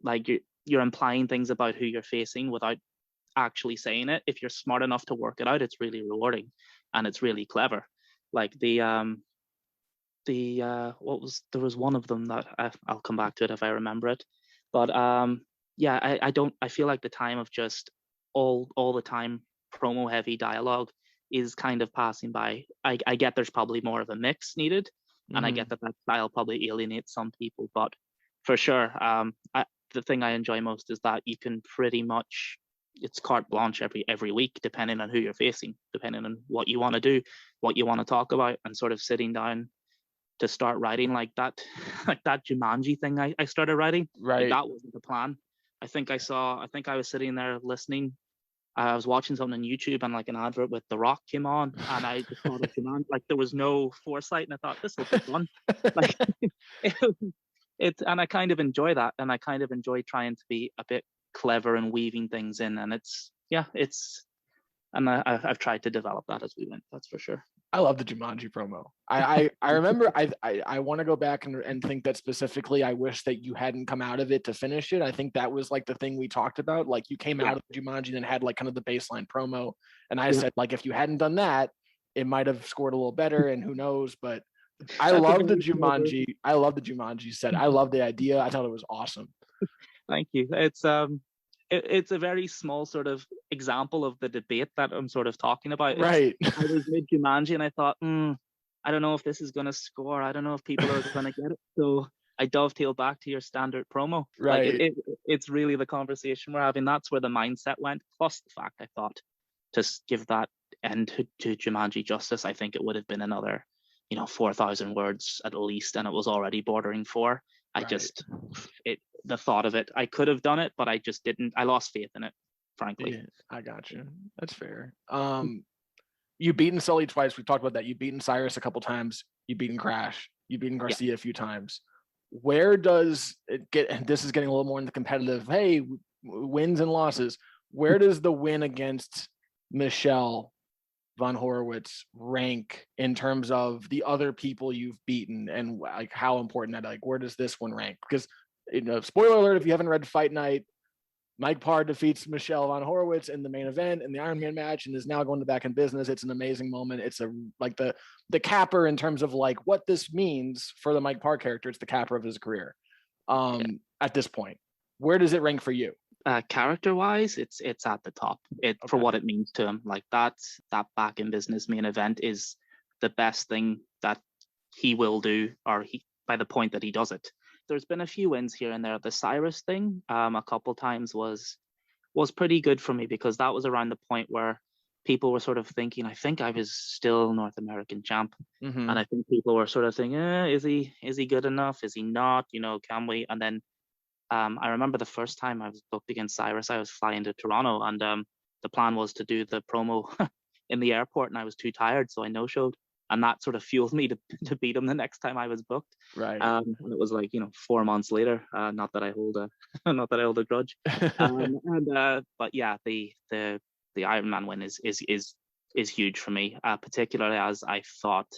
like you're implying things about who you're facing without actually saying it, if you're smart enough to work it out, it's really rewarding and it's really clever. Like there was one of them that I'll come back to it if I remember it, but I feel like the time of just all the time promo heavy dialogue is kind of passing by. I get there's probably more of a mix needed, and I get that style probably alienates some people, but for sure, the thing I enjoy most is that you can pretty much, it's carte blanche every week, depending on who you're facing, depending on what you want to do, what you want to talk about, and sort of sitting down to start writing like that Jumanji thing I started writing. Right. Like, that wasn't the plan. I think I was sitting there listening. I was watching something on YouTube and like an advert with The Rock came on, and I just thought of Jumanji. Like, there was no foresight, and I thought this will be fun. Like, and I kind of enjoy that, and I kind of enjoy trying to be a bit clever and weaving things in, and I've tried to develop that as we went, that's for sure. I love the Jumanji promo. I remember I want to go back and think that specifically I wish that you hadn't come out of it to finish it. I think that was like the thing we talked about. Like, you came out of Jumanji and had like kind of the baseline promo, and I said, like, if you hadn't done that, it might have scored a little better, and who knows. But I love the Jumanji. I love the Jumanji set. I love the idea. I thought it was awesome. Thank you. It's a very small sort of example of the debate that I'm sort of talking about. Right. I was mid Jumanji and I thought, I don't know if this is going to score. I don't know if people are going to get it. So I dovetail back to your standard promo. Right. Like, it's really the conversation we're having. That's where the mindset went. Plus the fact I thought to give that end to Jumanji justice, I think it would have been another, 4,000 words at least, and it was already bordering 4. The thought of it, I could have done it, but I just didn't. I lost faith in it, frankly. Yeah, I got you. That's fair. You've beaten Sulley twice. We've talked about that. You've beaten Cyrus a couple times. You've beaten Krash. You've beaten Garcia a few times. Where does it get? This is getting a little more in the competitive, hey, wins and losses. Where does the win against Michelle von Horrowitz rank in terms of the other people you've beaten, and like how important that, like, where does this one rank? Because, spoiler alert, if you haven't read Fight Night, Mike Parr defeats Michelle von Horrowitz in the main event in the Iron Man match and is now going to back in business. It's an amazing moment. It's the capper in terms of like what this means for the Mike Parr character. It's the capper of his career. At this point, where does it rank for you? Character wise, it's at the top. For what it means to him. Like, that back in business main event is the best thing that he will do, or by the point that he does it. There's been a few wins here and there. The Cyrus thing, a couple times was pretty good for me, because that was around the point where people were sort of thinking, I think I was still North American champ. Mm-hmm. And I think people were sort of thinking, is he good enough? Is he not? Can we? And then I remember the first time I was booked against Cyrus, I was flying to Toronto, and the plan was to do the promo in the airport, and I was too tired, so I no-showed. And that sort of fueled me to beat him the next time I was booked. Right. And it was like 4 months later. Not that I hold a grudge. But yeah, the Ironman win is huge for me, particularly as I thought,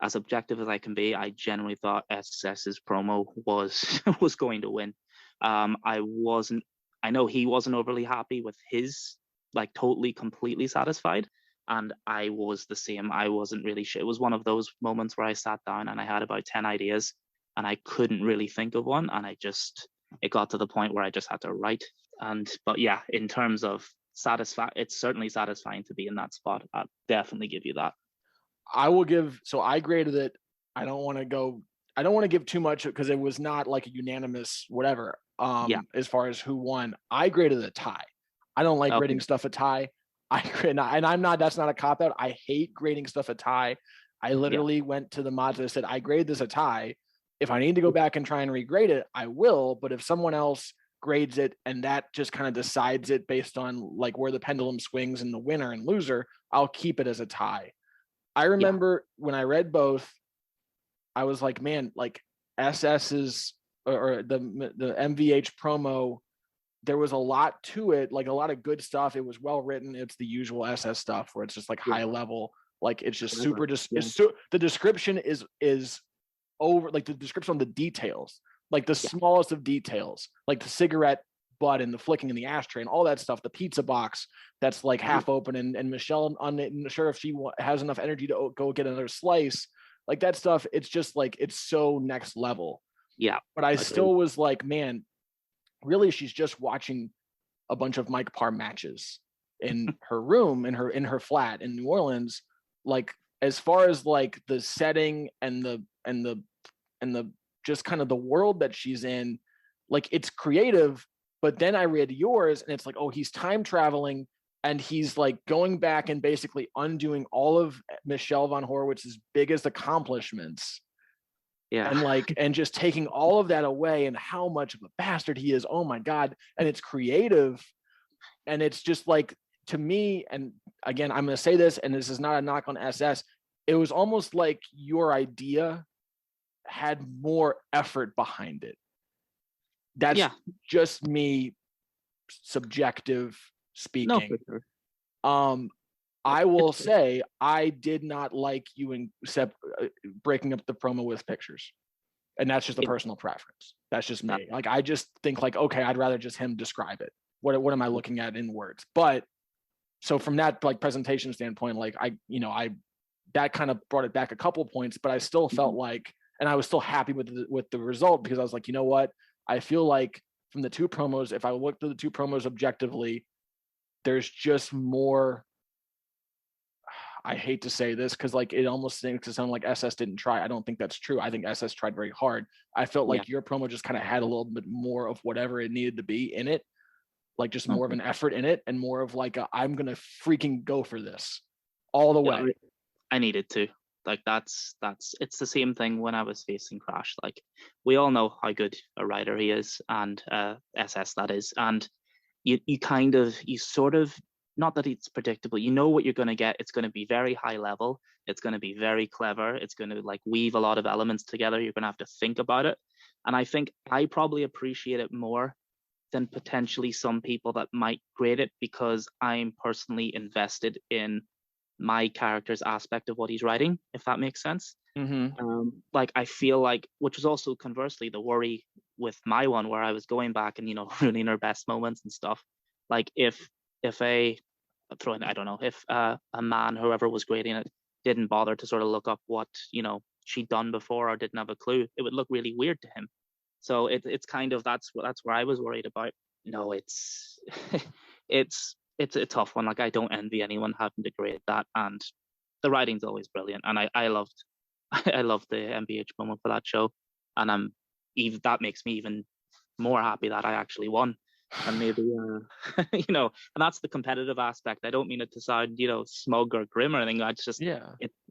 as objective as I can be, I generally thought SS's promo was going to win. I know he wasn't overly happy with his, like, totally, completely satisfied. And I was the same. I wasn't really sure. It was one of those moments where I sat down and I had about 10 ideas and I couldn't really think of one. And it got to the point where I just had to write. But yeah, in terms of it's certainly satisfying to be in that spot. I'll definitely give you that. I graded it. I don't want to give too much because it was not like a unanimous whatever. As far as who won, I graded a tie. I don't like grading stuff a tie. That's not a cop out. I hate grading stuff a tie. I literally went to the mods and I said, I grade this a tie. If I need to go back and try and regrade it, I will. But if someone else grades it and that just kind of decides it based on like where the pendulum swings and the winner and loser, I'll keep it as a tie. I remember when I read both, I was like, man, like SS's or the MVH promo, there was a lot to it, like a lot of good stuff. It was well written. It's the usual SS stuff where it's just like high level, like it's just super. The description is over, like the description on the details, like the smallest of details, like the cigarette butt and the flicking in the ashtray and all that stuff. The pizza box that's like half open and Michelle unsure if she has enough energy to go get another slice, like that stuff. It's just like it's so next level. Yeah, but I still was like, man, really, she's just watching a bunch of Mike Parr matches in her room, in her flat in New Orleans. Like, as far as like the setting and the just kind of the world that she's in, like it's creative. But then I read yours and it's like, oh, he's time traveling and he's like going back and basically undoing all of Michelle von Horrowitz's biggest accomplishments. Yeah. And just taking all of that away and how much of a bastard he is. Oh my God. And it's creative. And it's just like, to me, and again, I'm going to say this, and this is not a knock on SS. It was almost like your idea had more effort behind it. That's just me subjective speaking. No, for sure. I will say I did not like you breaking up the promo with pictures. And that's just a personal preference. That's just me. Like, I just think like, okay, I'd rather just him describe it. What am I looking at in words? But so from that like presentation standpoint, like I that kind of brought it back a couple points, but I still felt like, and I was still happy with the result because I was like, you know what? I feel like from the two promos, if I looked at the two promos objectively, there's just more. I hate to say this because like it almost seems to sound like SS didn't try. I don't think that's true. I think SS tried very hard. I felt like your promo just kind of had a little bit more of whatever it needed to be in it, like just more of an effort in it and more of like I'm gonna freaking go for this all the way. I needed to. Like it's the same thing when I was facing Krash. Like we all know how good a writer he is, and SS that is, and you sort of, not that it's predictable, you know what you're going to get. It's going to be very high level. It's going to be very clever. It's going to like weave a lot of elements together. You're going to have to think about it. And I think I probably appreciate it more than potentially some people that might grade it because I'm personally invested in my character's aspect of what he's writing, if that makes sense. Like I feel like, which is also conversely the worry with my one where I was going back and, ruining her best moments and stuff. Like if a man, whoever was grading it, didn't bother to sort of look up what, she'd done before or didn't have a clue, it would look really weird to him. So it's kind of, that's where I was worried about. No, it's it's a tough one. Like I don't envy anyone having to grade that, and the writing's always brilliant. And I loved the MBH moment for that show, and that makes me even more happy that I actually won. and maybe you know, and that's the competitive aspect. I don't mean it to sound, you know, smug or grim or anything. It's just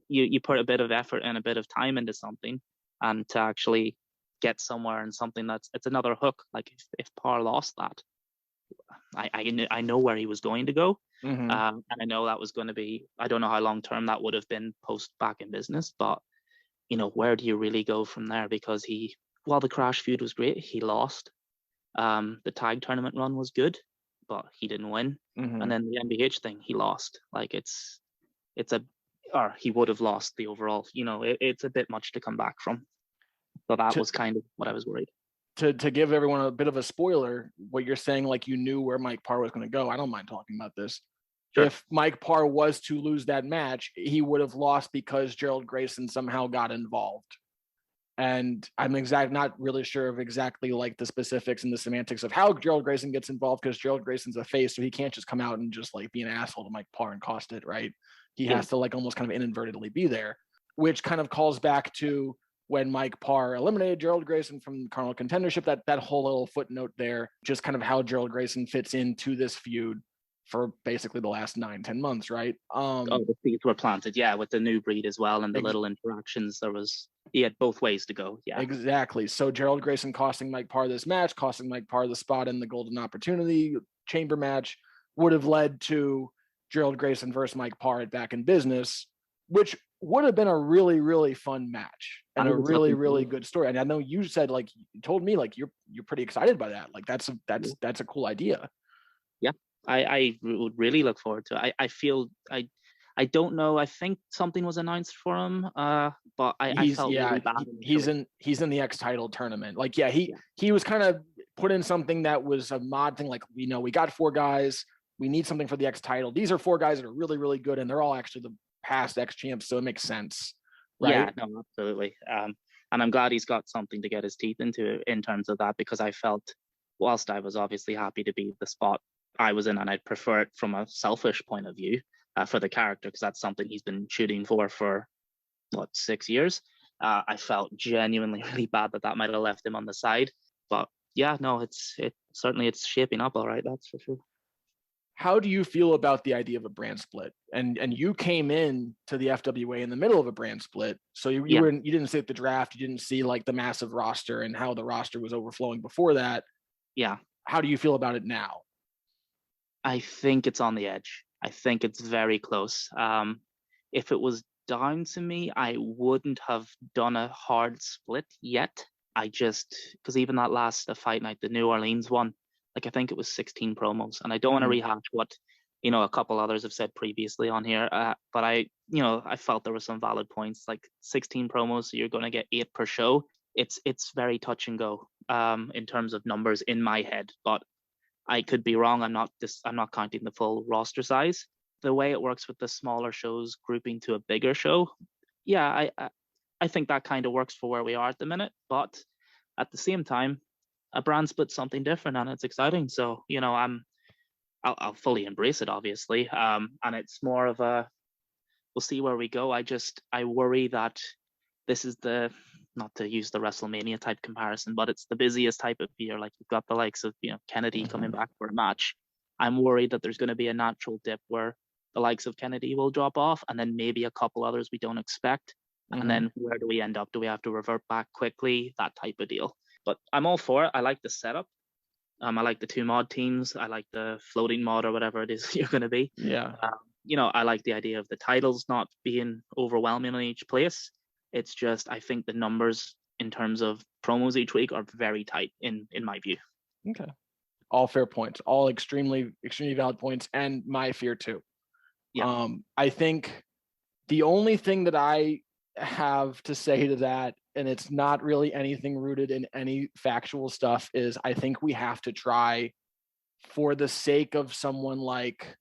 you put a bit of effort and a bit of time into something, and to actually get somewhere and something it's another hook. Like if Parr lost that, I know where he was going to go, Mm-hmm. and I know that was going to be, I don't know how long term that would have been post back in business, but you know, where do you really go from there? Because while the Krash feud was great, he lost. The tag tournament run was good, but he didn't win. Mm-hmm. And then the MBH thing, he lost. Like or he would have lost the overall. You know, it's a bit much to come back from. So that was kind of what I was worried. To give everyone a bit of a spoiler, what you're saying, like you knew where Mike Parr was going to go. I don't mind talking about this. Sure. If Mike Parr was to lose that match, he would have lost because Gerald Grayson somehow got involved. And I'm not really sure of exactly like the specifics and the semantics of how Gerald Grayson gets involved, because Gerald Grayson's a face, so he can't just come out and just like be an asshole to Mike Parr and cost it, right? He has to like almost kind of inadvertently be there, which kind of calls back to when Mike Parr eliminated Gerald Grayson from Carnal Contendership. That whole little footnote there, just kind of how Gerald Grayson fits into this feud for basically the last 9-10 months, right? The seeds were planted, yeah, with the new breed as well, and the little interactions. He had both ways to go, yeah. Exactly. So Gerald Grayson costing Mike Parr this match, costing Mike Parr the spot in the Golden Opportunity chamber match, would have led to Gerald Grayson versus Mike Parr at Back in Business, which would have been a really, really fun match and a really, really good story. And I know you said, like, you told me, like, you're pretty excited by that. Like, that's a cool idea. Yeah, I would really look forward to it. I feel I don't know. I think something was announced for him, but I felt really bad. He's in the Untitled tournament. Like, he was kind of put in something that was a mod thing. Like, we got 4 guys. We need something for the Untitled. These are 4 guys that are really, really good, and they're all actually the past X champs, so it makes sense, right? Yeah, no, absolutely. And I'm glad he's got something to get his teeth into in terms of that, because I felt, whilst I was obviously happy to be the spot I was in, and I'd prefer it from a selfish point of view for the character, because that's something he's been shooting for what, 6 years. I felt genuinely really bad that might have left him on the side. But yeah, no, it's shaping up all right. That's for sure. How do you feel about the idea of a brand split? And you came in to the FWA in the middle of a brand split, so you didn't see the draft, you didn't see like the massive roster and how the roster was overflowing before that. Yeah. How do you feel about it now? I think it's on the edge. I think it's very close. If it was down to me, I wouldn't have done a hard split yet. Because even that last fight night, the New Orleans one, like, I think it was 16 promos, and I don't want to rehash what a couple others have said previously on here, but I felt there were some valid points. Like, 16 promos, so you're going to get 8 per show. It's very touch and go in terms of numbers in my head, but I could be wrong. I'm not counting the full roster size. The way it works with the smaller shows grouping to a bigger show, yeah, I think that kind of works for where we are at the minute. But at the same time, a brand split's something different, and it's exciting. So I'll fully embrace it, obviously. And it's more of we'll see where we go. I worry that this is not to use the WrestleMania type comparison, but it's the busiest type of year. Like, you've got the likes of Kennedy coming back for a match. I'm worried that there's going to be a natural dip where the likes of Kennedy will drop off, and then maybe a couple others we don't expect. And then where do we end up? Do we have to revert back quickly? That type of deal. But I'm all for it. I like the setup. I like the 2 mod teams. I like the floating mod, or whatever it is you're going to be. Yeah. I like the idea of the titles not being overwhelming in each place. It's just, I think the numbers in terms of promos each week are very tight in my view. Okay. All fair points. All extremely, extremely valid points, and my fear too. Yeah. I think the only thing that I have to say to that, and it's not really anything rooted in any factual stuff, is I think we have to try, for the sake of someone like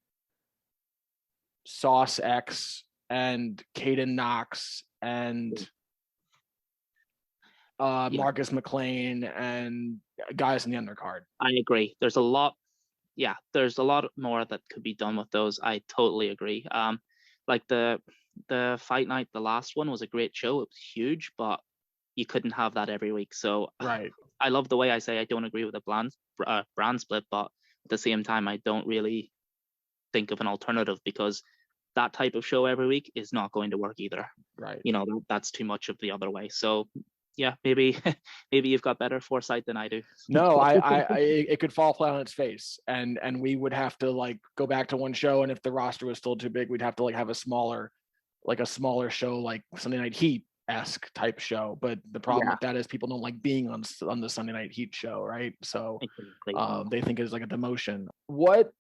Sauce X and Caden Knox and Marcus McLean and guys in the undercard. I agree. There's a lot more that could be done with those. I totally agree. Like the fight night, the last one was a great show. It was huge, but you couldn't have that every week. So right. I love the way I say I don't agree with the brand split, but at the same time, I don't really think of an alternative, because that type of show every week is not going to work either. Right. That's too much of the other way. So yeah, maybe you've got better foresight than I do. No, it could fall flat on its face, and we would have to like go back to one show, and if the roster was still too big, we'd have to like have a smaller show, like Sunday Night Heat-esque type show. But the problem with that is people don't like being on the Sunday Night Heat show, right? So they think it's like a demotion. What,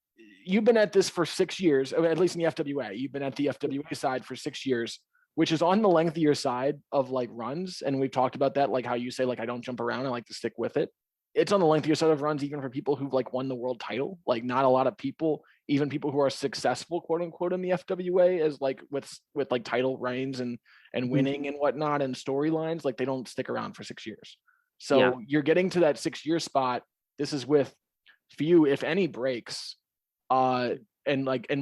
you've been at this for 6 years, at least in the FWA. You've been at the FWA side for 6 years, which is on the lengthier side of like runs. And we've talked about that, like how you say, like, I don't jump around, I like to stick with it. It's on the lengthier side of runs, even for people who've like won the world title. Like, not a lot of people, even people who are successful, quote unquote, in the FWA, as like with like title reigns and winning and whatnot and storylines, like they don't stick around for 6 years. So you're getting to that 6-year spot. This is with few, if any, breaks. And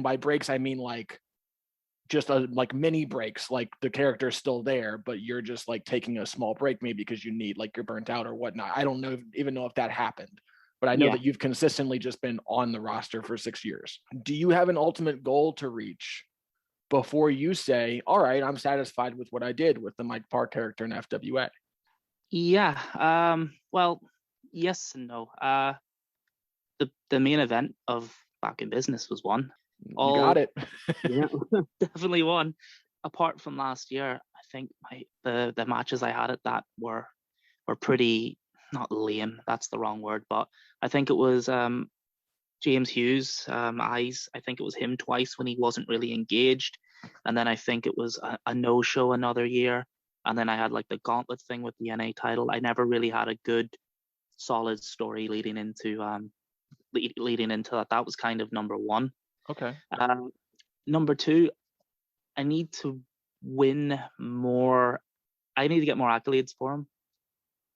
by breaks, I mean like just like mini breaks, like the character's still there, but you're just like taking a small break, maybe because you need, like, you're burnt out or whatnot. I don't even know if that happened, but I know that you've consistently just been on the roster for 6 years. Do you have an ultimate goal to reach before you say, all right, I'm satisfied with what I did with the Mike Parr character in FWA? Yeah. Well, yes and no. The main event of Back in Business was one. You got it. Yeah, definitely one. Apart from last year, I think the matches I had at that were pretty, not lame, that's the wrong word, but I think it was James Hughes, Eyes. I think it was him twice when he wasn't really engaged, and then I think it was a no-show another year, and then I had like the gauntlet thing with the NA title. I never really had a good, solid story leading into that. That was kind of number one. Okay. Number two, I need to win more. I need to get more accolades for him.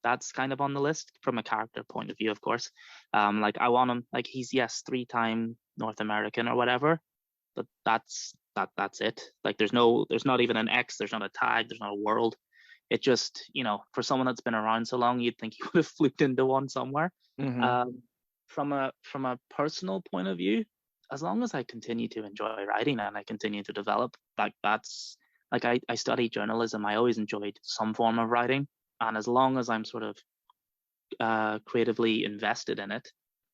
That's kind of on the list from a character point of view, of course. Like, I want him, like, he's 3-time North American or whatever, but that's it. Like, there's not even an X, there's not a tag, there's not a world. It just, for someone that's been around so long, you'd think he would have fluked into one somewhere. From a personal point of view, as long as I continue to enjoy writing and I continue to develop, that's like, I study journalism. I always enjoyed some form of writing, and as long as I'm sort of creatively invested in it,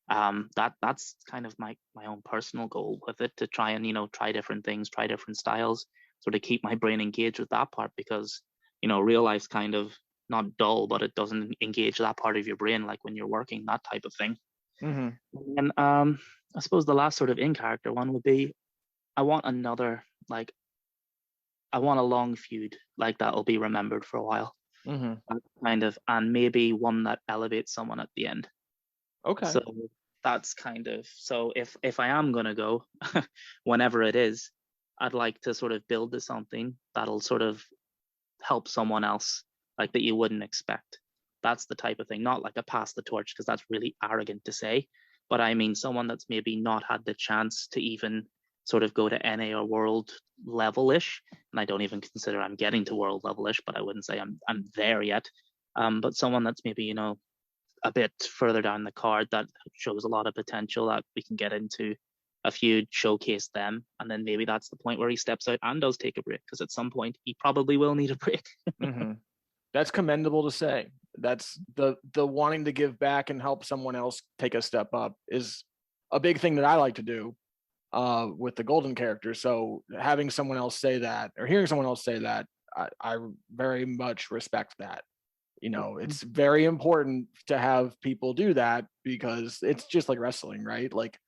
that's kind of my own personal goal with it, to try and try different things, try different styles, sort of keep my brain engaged with that part, because real life's kind of not dull, but it doesn't engage that part of your brain like when you're working, that type of thing. And I suppose the last sort of in-character one would be, I want a long feud, like that'll be remembered for a while. Kind of, and maybe one that elevates someone at the end. Okay. So that's kind of, so if I am gonna go, whenever it is, I'd like to sort of build to something that'll sort of help someone else, like, that you wouldn't expect. That's the type of thing, not like a pass the torch, because that's really arrogant to say, but I mean someone that's maybe not had the chance to even sort of go to NA or world level-ish, and I don't even consider I'm getting to world level-ish, but I wouldn't say I'm there yet. But someone that's maybe, a bit further down the card, that shows a lot of potential, that we can get into a feud, showcase them, and then maybe that's the point where he steps out and does take a break, because at some point he probably will need a break. That's commendable to say. That's the wanting to give back and help someone else take a step up is a big thing that I like to do with the golden character. So having someone else say that, or hearing someone else say that, I very much respect that. It's very important to have people do that, because it's just like wrestling, right? Like,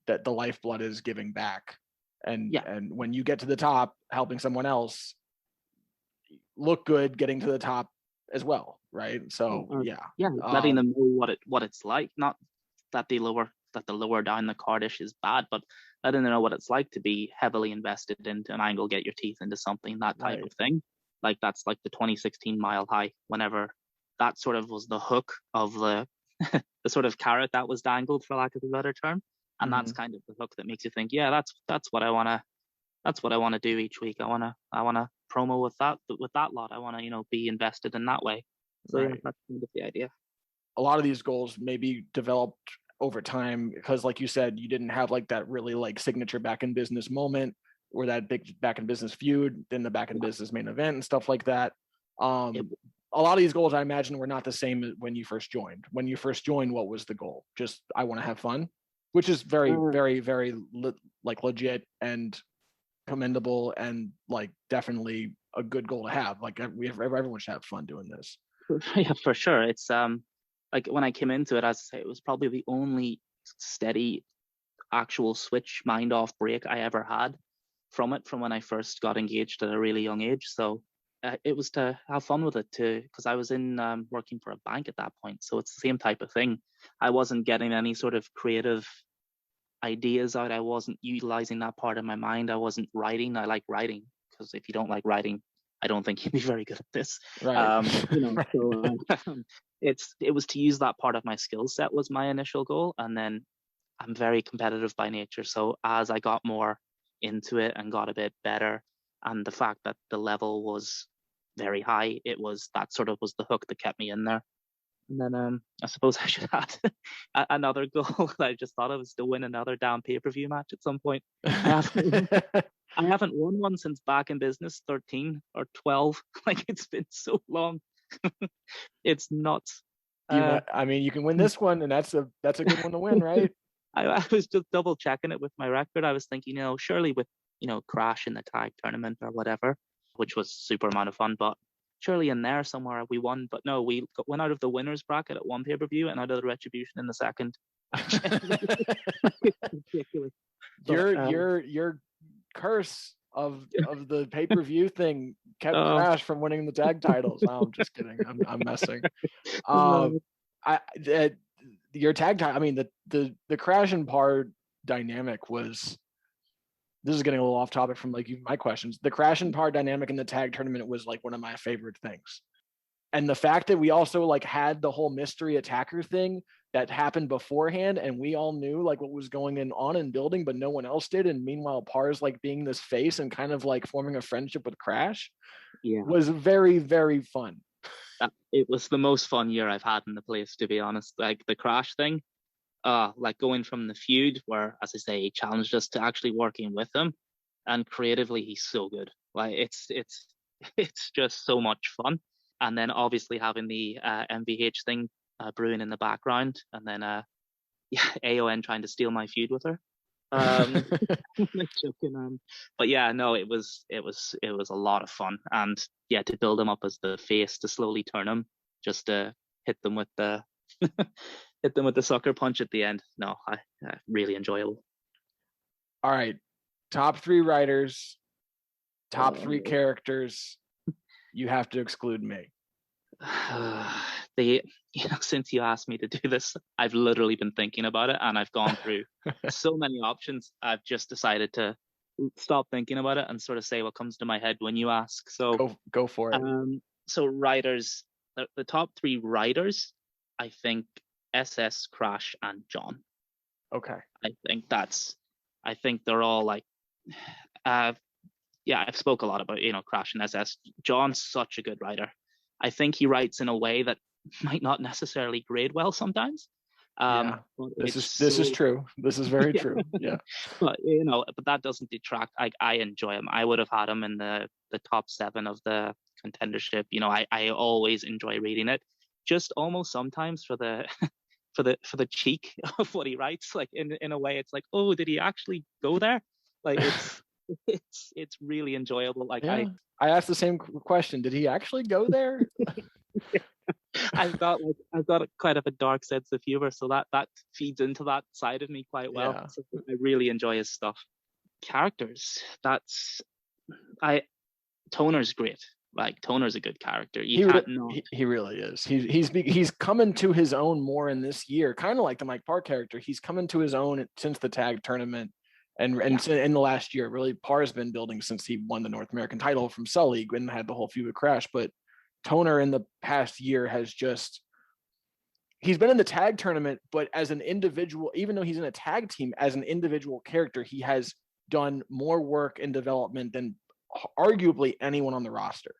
that the lifeblood is giving back. And when you get to the top, helping someone else look good, getting to the top as well, right? So letting them know what it's like, not that the lower down the cardish is bad, but letting them know what it's like to be heavily invested into an angle, get your teeth into something, that type of thing. Like, that's like the 2016 Mile High, whenever that sort of was the hook of the the sort of carrot that was dangled, for lack of a better term, and that's kind of the hook that makes you think, that's what I want to do each week. I want to promo with that lot. I want to be invested in that way. So that's kind of the idea. a lot of these goals maybe developed over time because, like you said, you didn't have like that really like signature back in business moment or that big back in business feud, then the back in business main event and stuff like that. A lot of these goals, I imagine, were not the same when you first joined. When you first joined, what was the goal? Just I want to have fun, which is very, very, very like legit and commendable, and like definitely a good goal to have. Like everyone should have fun doing this. Yeah, for sure. It's like when I came into it, as I say, it was probably the only steady actual switch mind off break I ever had from when I first got engaged at a really young age. So it was to have fun with it too, because I was in working for a bank at that point. So it's the same type of thing. I wasn't getting any sort of creative ideas out. I wasn't utilizing that part of my mind. I wasn't writing. I like writing, because if you don't like writing, I don't think you'd be very good at this. Right. So it was to use that part of my skill set was my initial goal. And then I'm very competitive by nature. So as I got more into it and got a bit better, and the fact that the level was very high, that sort of was the hook that kept me in there. And then I suppose I should add another goal that I just thought of, was to win another damn pay-per-view match at some point. I haven't won one since back in business 13 or 12. Like, it's been so long. It's nuts. I mean, you can win this one, and that's a good one to win, right? I was just double checking it with my record. I was thinking, surely with Krash in the tag tournament or whatever, which was super amount of fun, but surely in there somewhere we won. But no, we went out of the winners bracket at one pay-per-view and out of the Retribution in the second. Ridiculous. Your curse of the pay-per-view thing kept Krash from winning the tag titles. Oh, I'm just kidding. I'm messing. Your tag time. I mean, the Krash and Parr dynamic was. This is getting a little off topic from like my questions. The Krash and Parr dynamic in the tag tournament was like one of my favorite things. And the fact that we also like had the whole mystery attacker thing that happened beforehand, and we all knew like what was going on in building, but no one else did. And meanwhile, Parr's like being this face and kind of like forming a friendship with Krash, was very, very fun. It was the most fun year I've had in the place, to be honest. Like the Krash thing, like going from the feud where, as I say, he challenged us to actually working with him, and creatively he's so good. Like it's just so much fun. And then obviously having the MVH thing brewing in the background, and then AON trying to steal my feud with her. But yeah, no, it was a lot of fun, and yeah, to build him up as the face, to slowly turn him, just to hit them with the sucker punch at the end. No, I really enjoyable. All right, top 3 writers, top 3 characters. You have to exclude me. Since you asked me to do this, I've literally been thinking about it, and I've gone through so many options. I've just decided to stop thinking about it and sort of say what comes to my head when you ask. So go for it. So writers, the top 3 writers, I think SS, Krash, and John. Okay. I think they're all like, I've spoke a lot about, Krash and SS. John's such a good writer. I think he writes in a way that might not necessarily grade well sometimes. This is true. This is very true. Yeah. But that doesn't detract. I enjoy him. I would have had him in the top 7 of the Contendership. I always enjoy reading it. Just almost sometimes for the for the cheek of what he writes. Like in a way, it's like, oh, did he actually go there? Like it's really enjoyable. Like I asked the same question. Did he actually go there? I've got quite of a dark sense of humor, so that feeds into that side of me quite well. Yeah. So I really enjoy his stuff. Characters, Toner's great. Like Toner's a good character. He really is. He's coming to his own more in this year, kind of like the Mike Parr character. He's coming to his own since the tag tournament. And in the last year, really, Parr's been building since he won the North American title from Sulley and had the whole feud with Krash. But Toner in the past year he's been in the tag tournament, but as an individual, even though he's in a tag team, as an individual character, he has done more work in development than arguably anyone on the roster.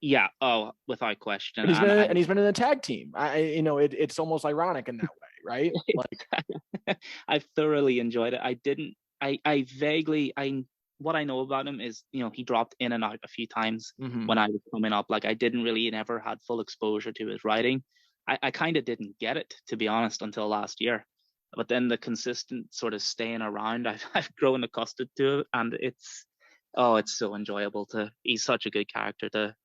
Yeah. Oh, without question. And he's been in a tag team. It's almost ironic in that way, right? Like, I thoroughly enjoyed it. I vaguely, what I know about him is, he dropped in and out a few times when I was coming up. Like, I didn't really never had full exposure to his writing. I kind of didn't get it, to be honest, until last year. But then the consistent sort of staying around, I've grown accustomed to it, and it's so enjoyable he's such a good character to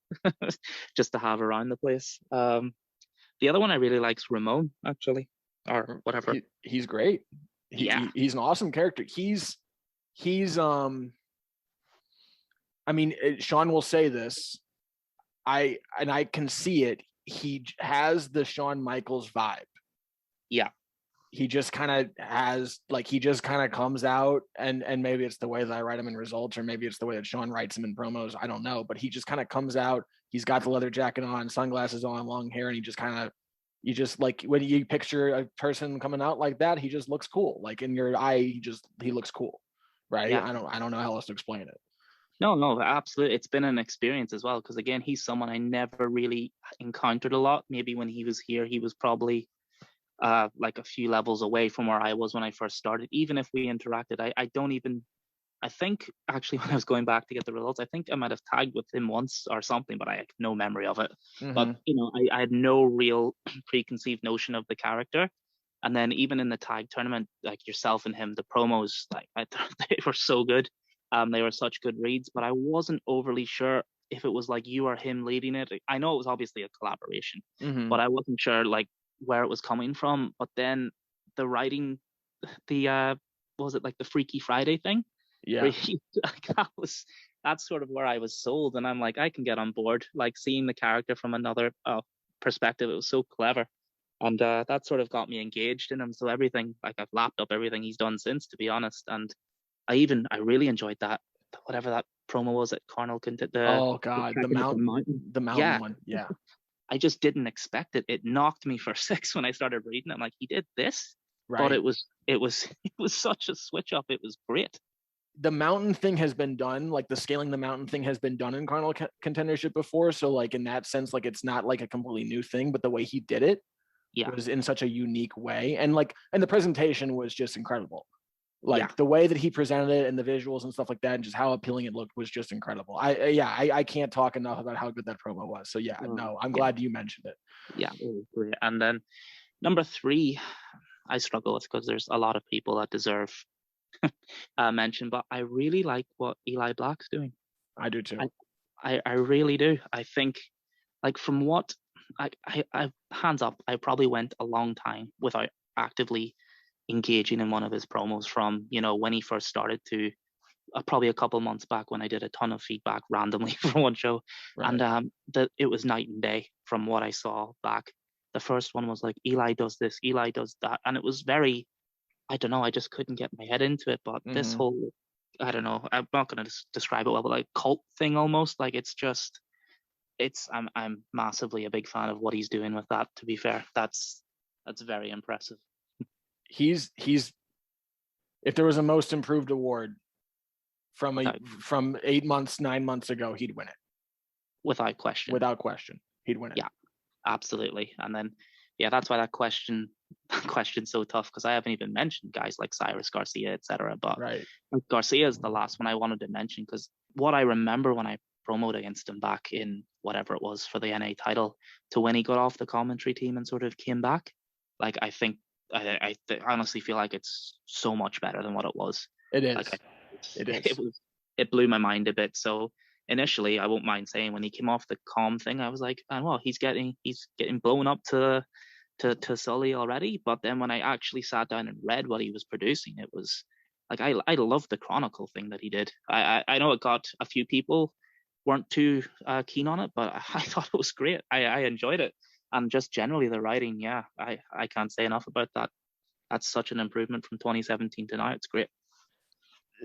just to have around the place. The other one I really like is Ramon, actually, or whatever. He's great. He's an awesome character. I mean, Sean will say this. I can see it. He has the Shawn Michaels vibe. Yeah. He just kind of comes out, and maybe it's the way that I write him in results, or maybe it's the way that Sean writes him in promos. I don't know, but he just kind of comes out. He's got the leather jacket on, sunglasses on, long hair, and you just like when you picture a person coming out like that, he just looks cool. Like in your eye, he looks cool, right? Yeah. I don't know how else to explain it. No, absolutely. It's been an experience as well, because again, he's someone I never really encountered a lot. Maybe when he was here, he was probably like a few levels away from where I was when I first started. Even if we interacted, I think actually when I was going back to get the results, I think I might have tagged with him once or something, but I had no memory of it. But I had no real preconceived notion of the character. And then even in the tag tournament, like yourself and him, the promos, like they were so good. They were such good reads, but I wasn't overly sure if it was like you or him leading it. I know it was obviously a collaboration, but I wasn't sure like where it was coming from. But then the writing, was it like the Freaky Friday thing? Yeah. That's sort of where I was sold, and I'm like, I can get on board. Like seeing the character from another perspective, it was so clever, and that sort of got me engaged in him. So everything, like I've lapped up everything he's done since, to be honest. And I really enjoyed that, whatever that promo was at Carnal. The mountain one. Yeah. I just didn't expect it. It knocked me for six when I started reading it. I'm like, he did this, right? But it was such a switch up. It was great. The mountain thing has been done, like the scaling the mountain thing has been done in Carnal Contendership before. So like in that sense, like it's not like a completely new thing, but the way he did it was in such a unique way. And the presentation was just incredible. Like the way that he presented it and the visuals and stuff like that, and just how appealing it looked was just incredible. I can't talk enough about how good that promo was. So I'm glad you mentioned it. Yeah, it was great. And then number 3, I struggle with because there's a lot of people that deserve mention, but I really like what Eli Black's doing. I do too. I really do. I think, like, from what I hands up, I probably went a long time without actively engaging in one of his promos, from when he first started to probably a couple months back when I did a ton of feedback randomly for one show, right. And it was night and day from what I saw back. The first one was like, Eli does this, Eli does that, and it was very, I don't know, I just couldn't get my head into it. But this whole, I don't know, I'm not going to describe it well, but like cult thing almost, like I'm massively a big fan of what he's doing with that. To be fair, that's very impressive. He's if there was a most improved award from 8 months, 9 months ago, he'd win it without question. He'd win it. Yeah, absolutely. And then that's why that question's so tough, because I haven't even mentioned guys like Cyrus Garcia, etc. But Garcia is the last one I wanted to mention, because what I remember when I promoted against him back in whatever it was for the NA title, to when he got off the commentary team and sort of came back, like I think I honestly feel like it's so much better than what it was. It is. Like, it blew my mind a bit. So initially, I won't mind saying, when he came off the comm thing, I was like, well, he's getting blown up to Sulley already. But then when I actually sat down and read what he was producing, it was like, I love the Chronicle thing that he did. I know it got a few people weren't too keen on it, but I thought it was great. I enjoyed it. And just generally the writing, I can't say enough about that. That's such an improvement from 2017 to now. It's great.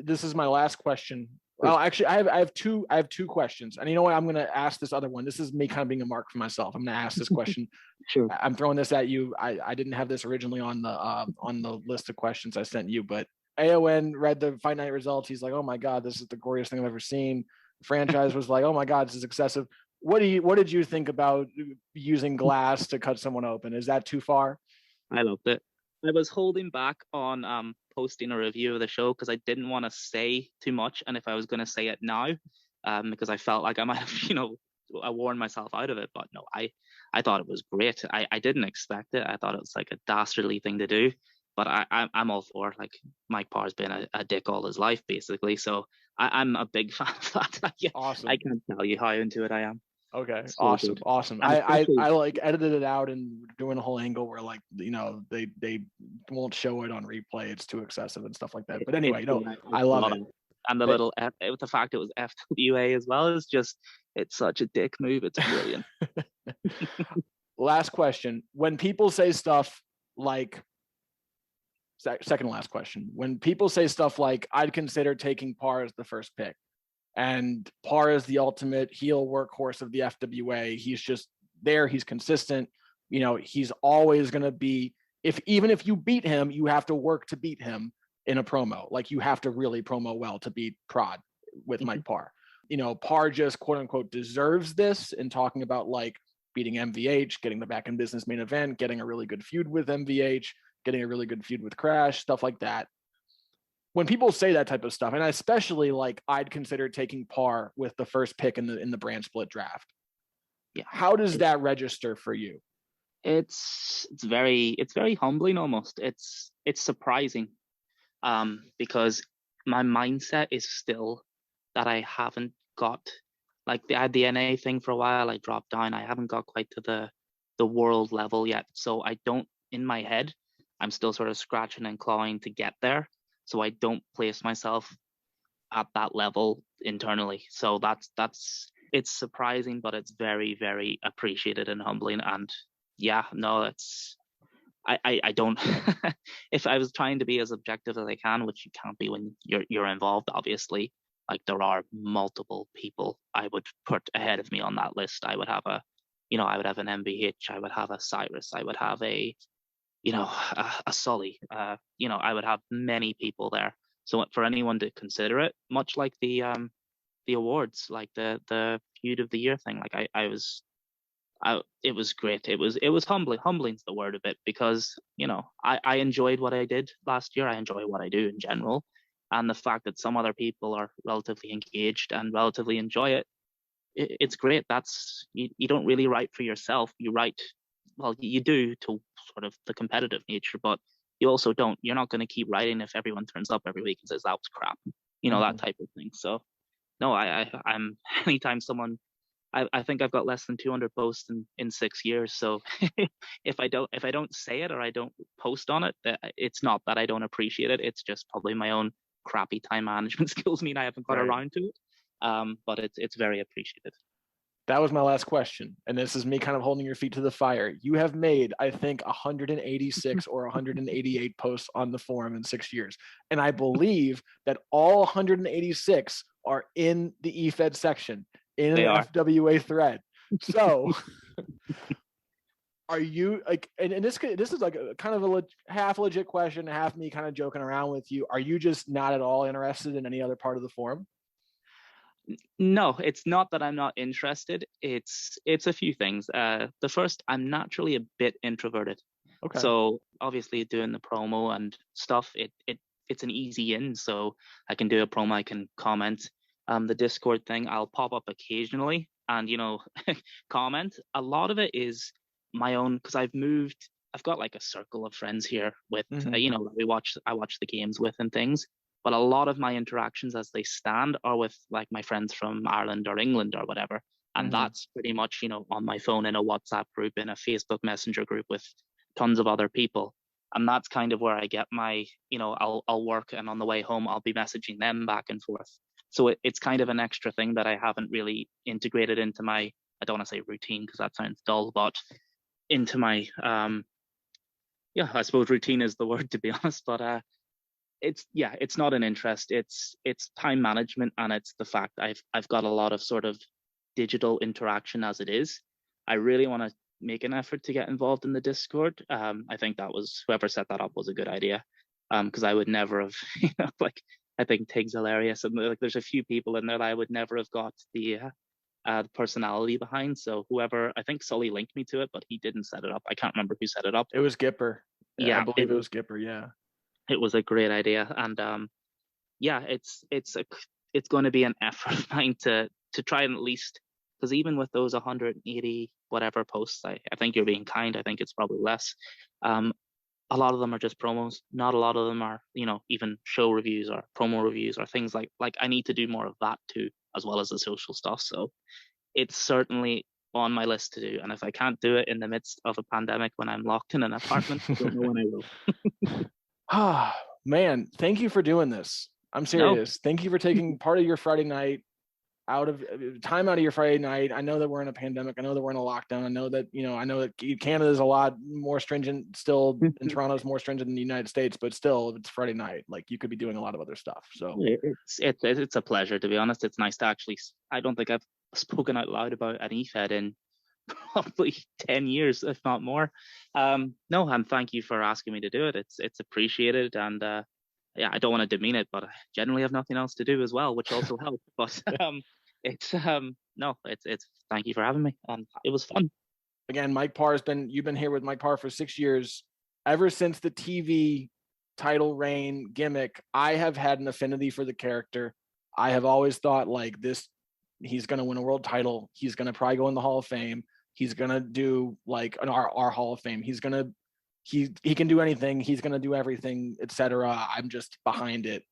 This is my last question. Well, actually, I have two questions. And you know what? I'm going to ask this other one. This is me kind of being a mark for myself. I'm going to ask this question. Sure. I'm throwing this at you. I didn't have this originally on the list of questions I sent you, but AON read the Fight Night results. He's like, oh my God, this is the goriest thing I've ever seen. The franchise was like, oh my God, this is excessive. what did you think about using glass to cut someone open? Is that too far? I loved it. I was holding back on posting a review of the show because I didn't want to say too much, and if I was going to say it now, because I felt like I might have, I worn myself out of it. But no, I thought it was great. I didn't expect it. I thought it was like a dastardly thing to do, but I'm all for it. Like Mike Parr's been a dick all his life, basically. So I'm a big fan of that. Awesome. I can't tell you how into it I am. Okay, So awesome, good. awesome. And I especially- like edited it out and doing a whole angle where like they won't show it on replay. It's too excessive and stuff like that. But anyway, I love it. And the little with the fact it was FWA as well is just, it's such a dick move. It's brilliant. Last question. When people say stuff like, second last question. When people say stuff like, I'd consider taking Parr as the first pick, and Parr is the ultimate heel workhorse of the FWA. He's just there. He's consistent. He's always going to be, even if you beat him, you have to work to beat him in a promo. Like, you have to really promo well to beat Prod with Mike Parr. Parr just quote unquote deserves this, in talking about like beating MVH, getting the Back in Business main event, getting a really good feud with MVH, getting a really good feud with Krash, stuff like that. When people say that type of stuff, and especially like, I'd consider taking Parr with the first pick in the brand split draft. Yeah. How does that register for you? It's very humbling almost. It's surprising, because my mindset is still that I haven't got, like, I had the NA thing for a while. I dropped down. I haven't got quite to the world level yet. So I don't, in my head, I'm still sort of scratching and clawing to get there. So I don't place myself at that level internally. So it's surprising, but it's very, very appreciated and humbling. And yeah, no, I don't, if I was trying to be as objective as I can, which you can't be when you're involved, obviously, like, there are multiple people I would put ahead of me on that list. I would have I would have an MBH, I would have a Cyrus, I would have a Sulley, I would have many people there. So for anyone to consider it, much like the awards, like the feud of the year thing, like it was great. It was humbling. Humbling's the word of it, because I enjoyed what I did last year. I enjoy what I do in general, and the fact that some other people are relatively engaged and relatively enjoy it, it's great. That's you don't really write for yourself. You write, well, you do to sort of the competitive nature, but you also don't. You're not going to keep writing if everyone turns up every week and says that was crap, that type of thing. So no, I'm anytime someone. I think I've got less than 200 posts in 6 years. So if I don't say it or I don't post on it, it's not that I don't appreciate it. It's just probably my own crappy time management skills mean I haven't got around to it. But it's very appreciated. That was my last question. And this is me kind of holding your feet to the fire. You have made, I think, 186 or 188 posts on the forum in 6 years. And I believe that all 186 are in the eFed section, in an FWA thread. So are you like, and this is like a kind of a half legit question, half me kind of joking around with you. Are you just not at all interested in any other part of the forum? No, it's not that I'm not interested. It's a few things. The first, I'm naturally a bit introverted. Okay. So obviously doing the promo and stuff, it's an easy in. So I can do a promo, I can comment. The Discord thing, I'll pop up occasionally and comment. A lot of it is my own, because I've got like a circle of friends here with I watch the games with and things. But a lot of my interactions as they stand are with like my friends from Ireland or England or whatever. And that's pretty much, on my phone, in a WhatsApp group, in a Facebook Messenger group with tons of other people. And that's kind of where I get my, I'll work, and on the way home, I'll be messaging them back and forth. So it's kind of an extra thing that I haven't really integrated into my, I don't want to say routine because that sounds dull, but into my, I suppose routine is the word, to be honest. But it's not an interest. It's time management, and it's the fact I've got a lot of sort of digital interaction as it is. I really want to make an effort to get involved in the Discord. I think that was, whoever set that up was a good idea, because I would never have, like, I think Tig's hilarious, and like there's a few people in there that I would never have got the the personality behind. So whoever, I think Sulley linked me to it, but he didn't set it up. I can't remember who set it up. It was Gipper. Yeah, I believe it was Gipper. Yeah. It was a great idea, and yeah, it's going to be an effort of mine to try and at least, because even with those 180 whatever posts, I think you're being kind. I think it's probably less. A lot of them are just promos. Not a lot of them are, even show reviews or promo reviews or things like I need to do more of that too, as well as the social stuff. So it's certainly on my list to do. And if I can't do it in the midst of a pandemic when I'm locked in an apartment, I don't know when I will. Ah, man, thank you for doing this. I'm serious. No. Thank you for taking part of your Friday night out of your Friday night. I know that we're in a pandemic. I know that we're in a lockdown. I know that, Canada is a lot more stringent still, and Toronto's more stringent than the United States, but still, it's Friday night. Like, you could be doing a lot of other stuff. So it's a pleasure, to be honest. It's nice to actually, I don't think I've spoken out loud about an EFED in probably 10 years, if not more. No, and thank you for asking me to do it. It's appreciated. And yeah, I don't want to demean it, but I generally have nothing else to do as well, which also helps. But it's thank you for having me, and it was fun. Again, Mike Parr you've been here with Mike Parr for 6 years. Ever since the TV title reign gimmick, I have had an affinity for the character. I have always thought like this, he's going to win a world title. He's going to probably go in the Hall of Fame. He's going to do like our Hall of Fame. He can do anything. He's going to do everything, etc. I'm just behind it.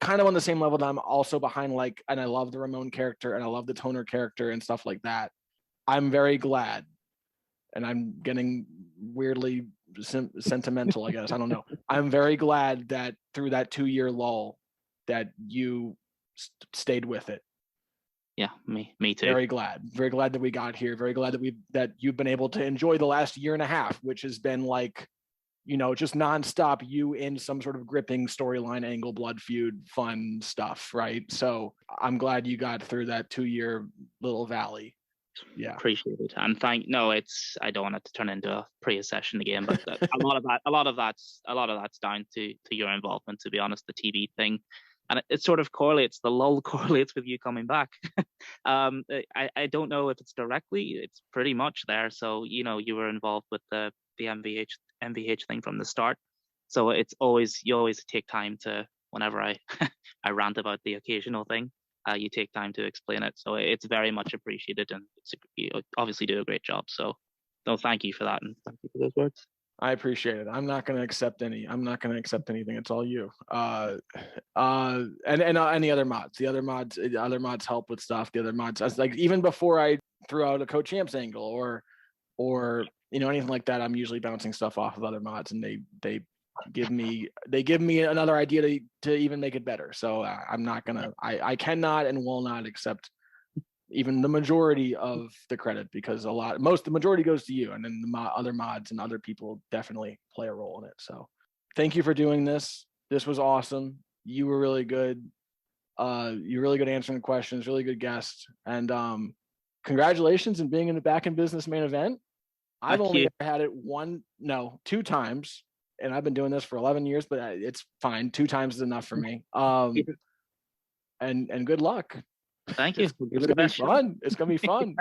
Kind of on the same level that I'm also behind, and I love the Ramon character and I love the Toner character and stuff like that. I'm very glad, and I'm getting weirdly sentimental, I guess. I don't know. I'm very glad that through that 2-year lull that you stayed with it. Yeah, me too. Very glad that we got here. Very glad that you've been able to enjoy the last year and a half, which has been just nonstop, you in some sort of gripping storyline, angle, blood feud, fun stuff, right? So I'm glad you got through that 2-year little valley. Yeah, appreciate it. And I don't want it to turn into a Prius session again, but a lot of that's down to your involvement, to be honest. The TV thing. And it sort of correlates, the lull correlates with you coming back. I don't know if it's directly, it's pretty much there. So, you were involved with the MVH thing from the start. So you always take time to, whenever I rant about the occasional thing, you take time to explain it. So it's very much appreciated, and you obviously do a great job. So no, thank you for that. And thank you for those words. I appreciate it. I'm not going to accept anything. It's all you. And the other mods. The other mods help with stuff. The other mods, even before I threw out a co-champs angle or anything like that, I'm usually bouncing stuff off of other mods, and they give me another idea to even make it better. So I'm not gonna. I cannot and will not accept even the majority of the credit, because the majority goes to you, and then the other mods and other people definitely play a role in it. So thank you for doing this. This was awesome. You were really good. You're really good answering questions, really good guest. And congratulations on being in the Back in Business main event. I've only had it 2 times, and I've been doing this for 11 years, but it's fine. 2 times is enough for me. And good luck. Thank you. It's gonna be fun. It's gonna be fun.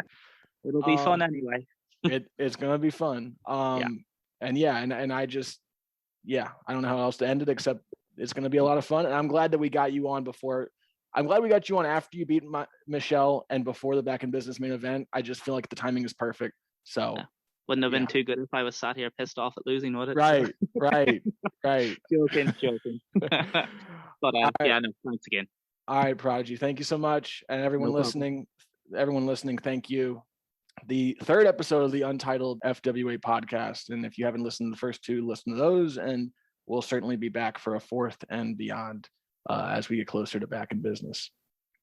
It'll be fun anyway. It's gonna be fun. And I just, I don't know how else to end it except it's gonna be a lot of fun. And I'm glad that we got you on before. I'm glad we got you on after you beat Michelle and before the Back in Business main event. I just feel like the timing is perfect. So wouldn't have been too good if I was sat here pissed off at losing, would it? Right. Joking. But no, thanks again. All right, Prodigy. Thank you so much. And everyone listening, thank you. The 3rd episode of the Untitled FWA podcast. And if you haven't listened to the first 2, listen to those. And we'll certainly be back for a 4th and beyond as we get closer to Back in Business.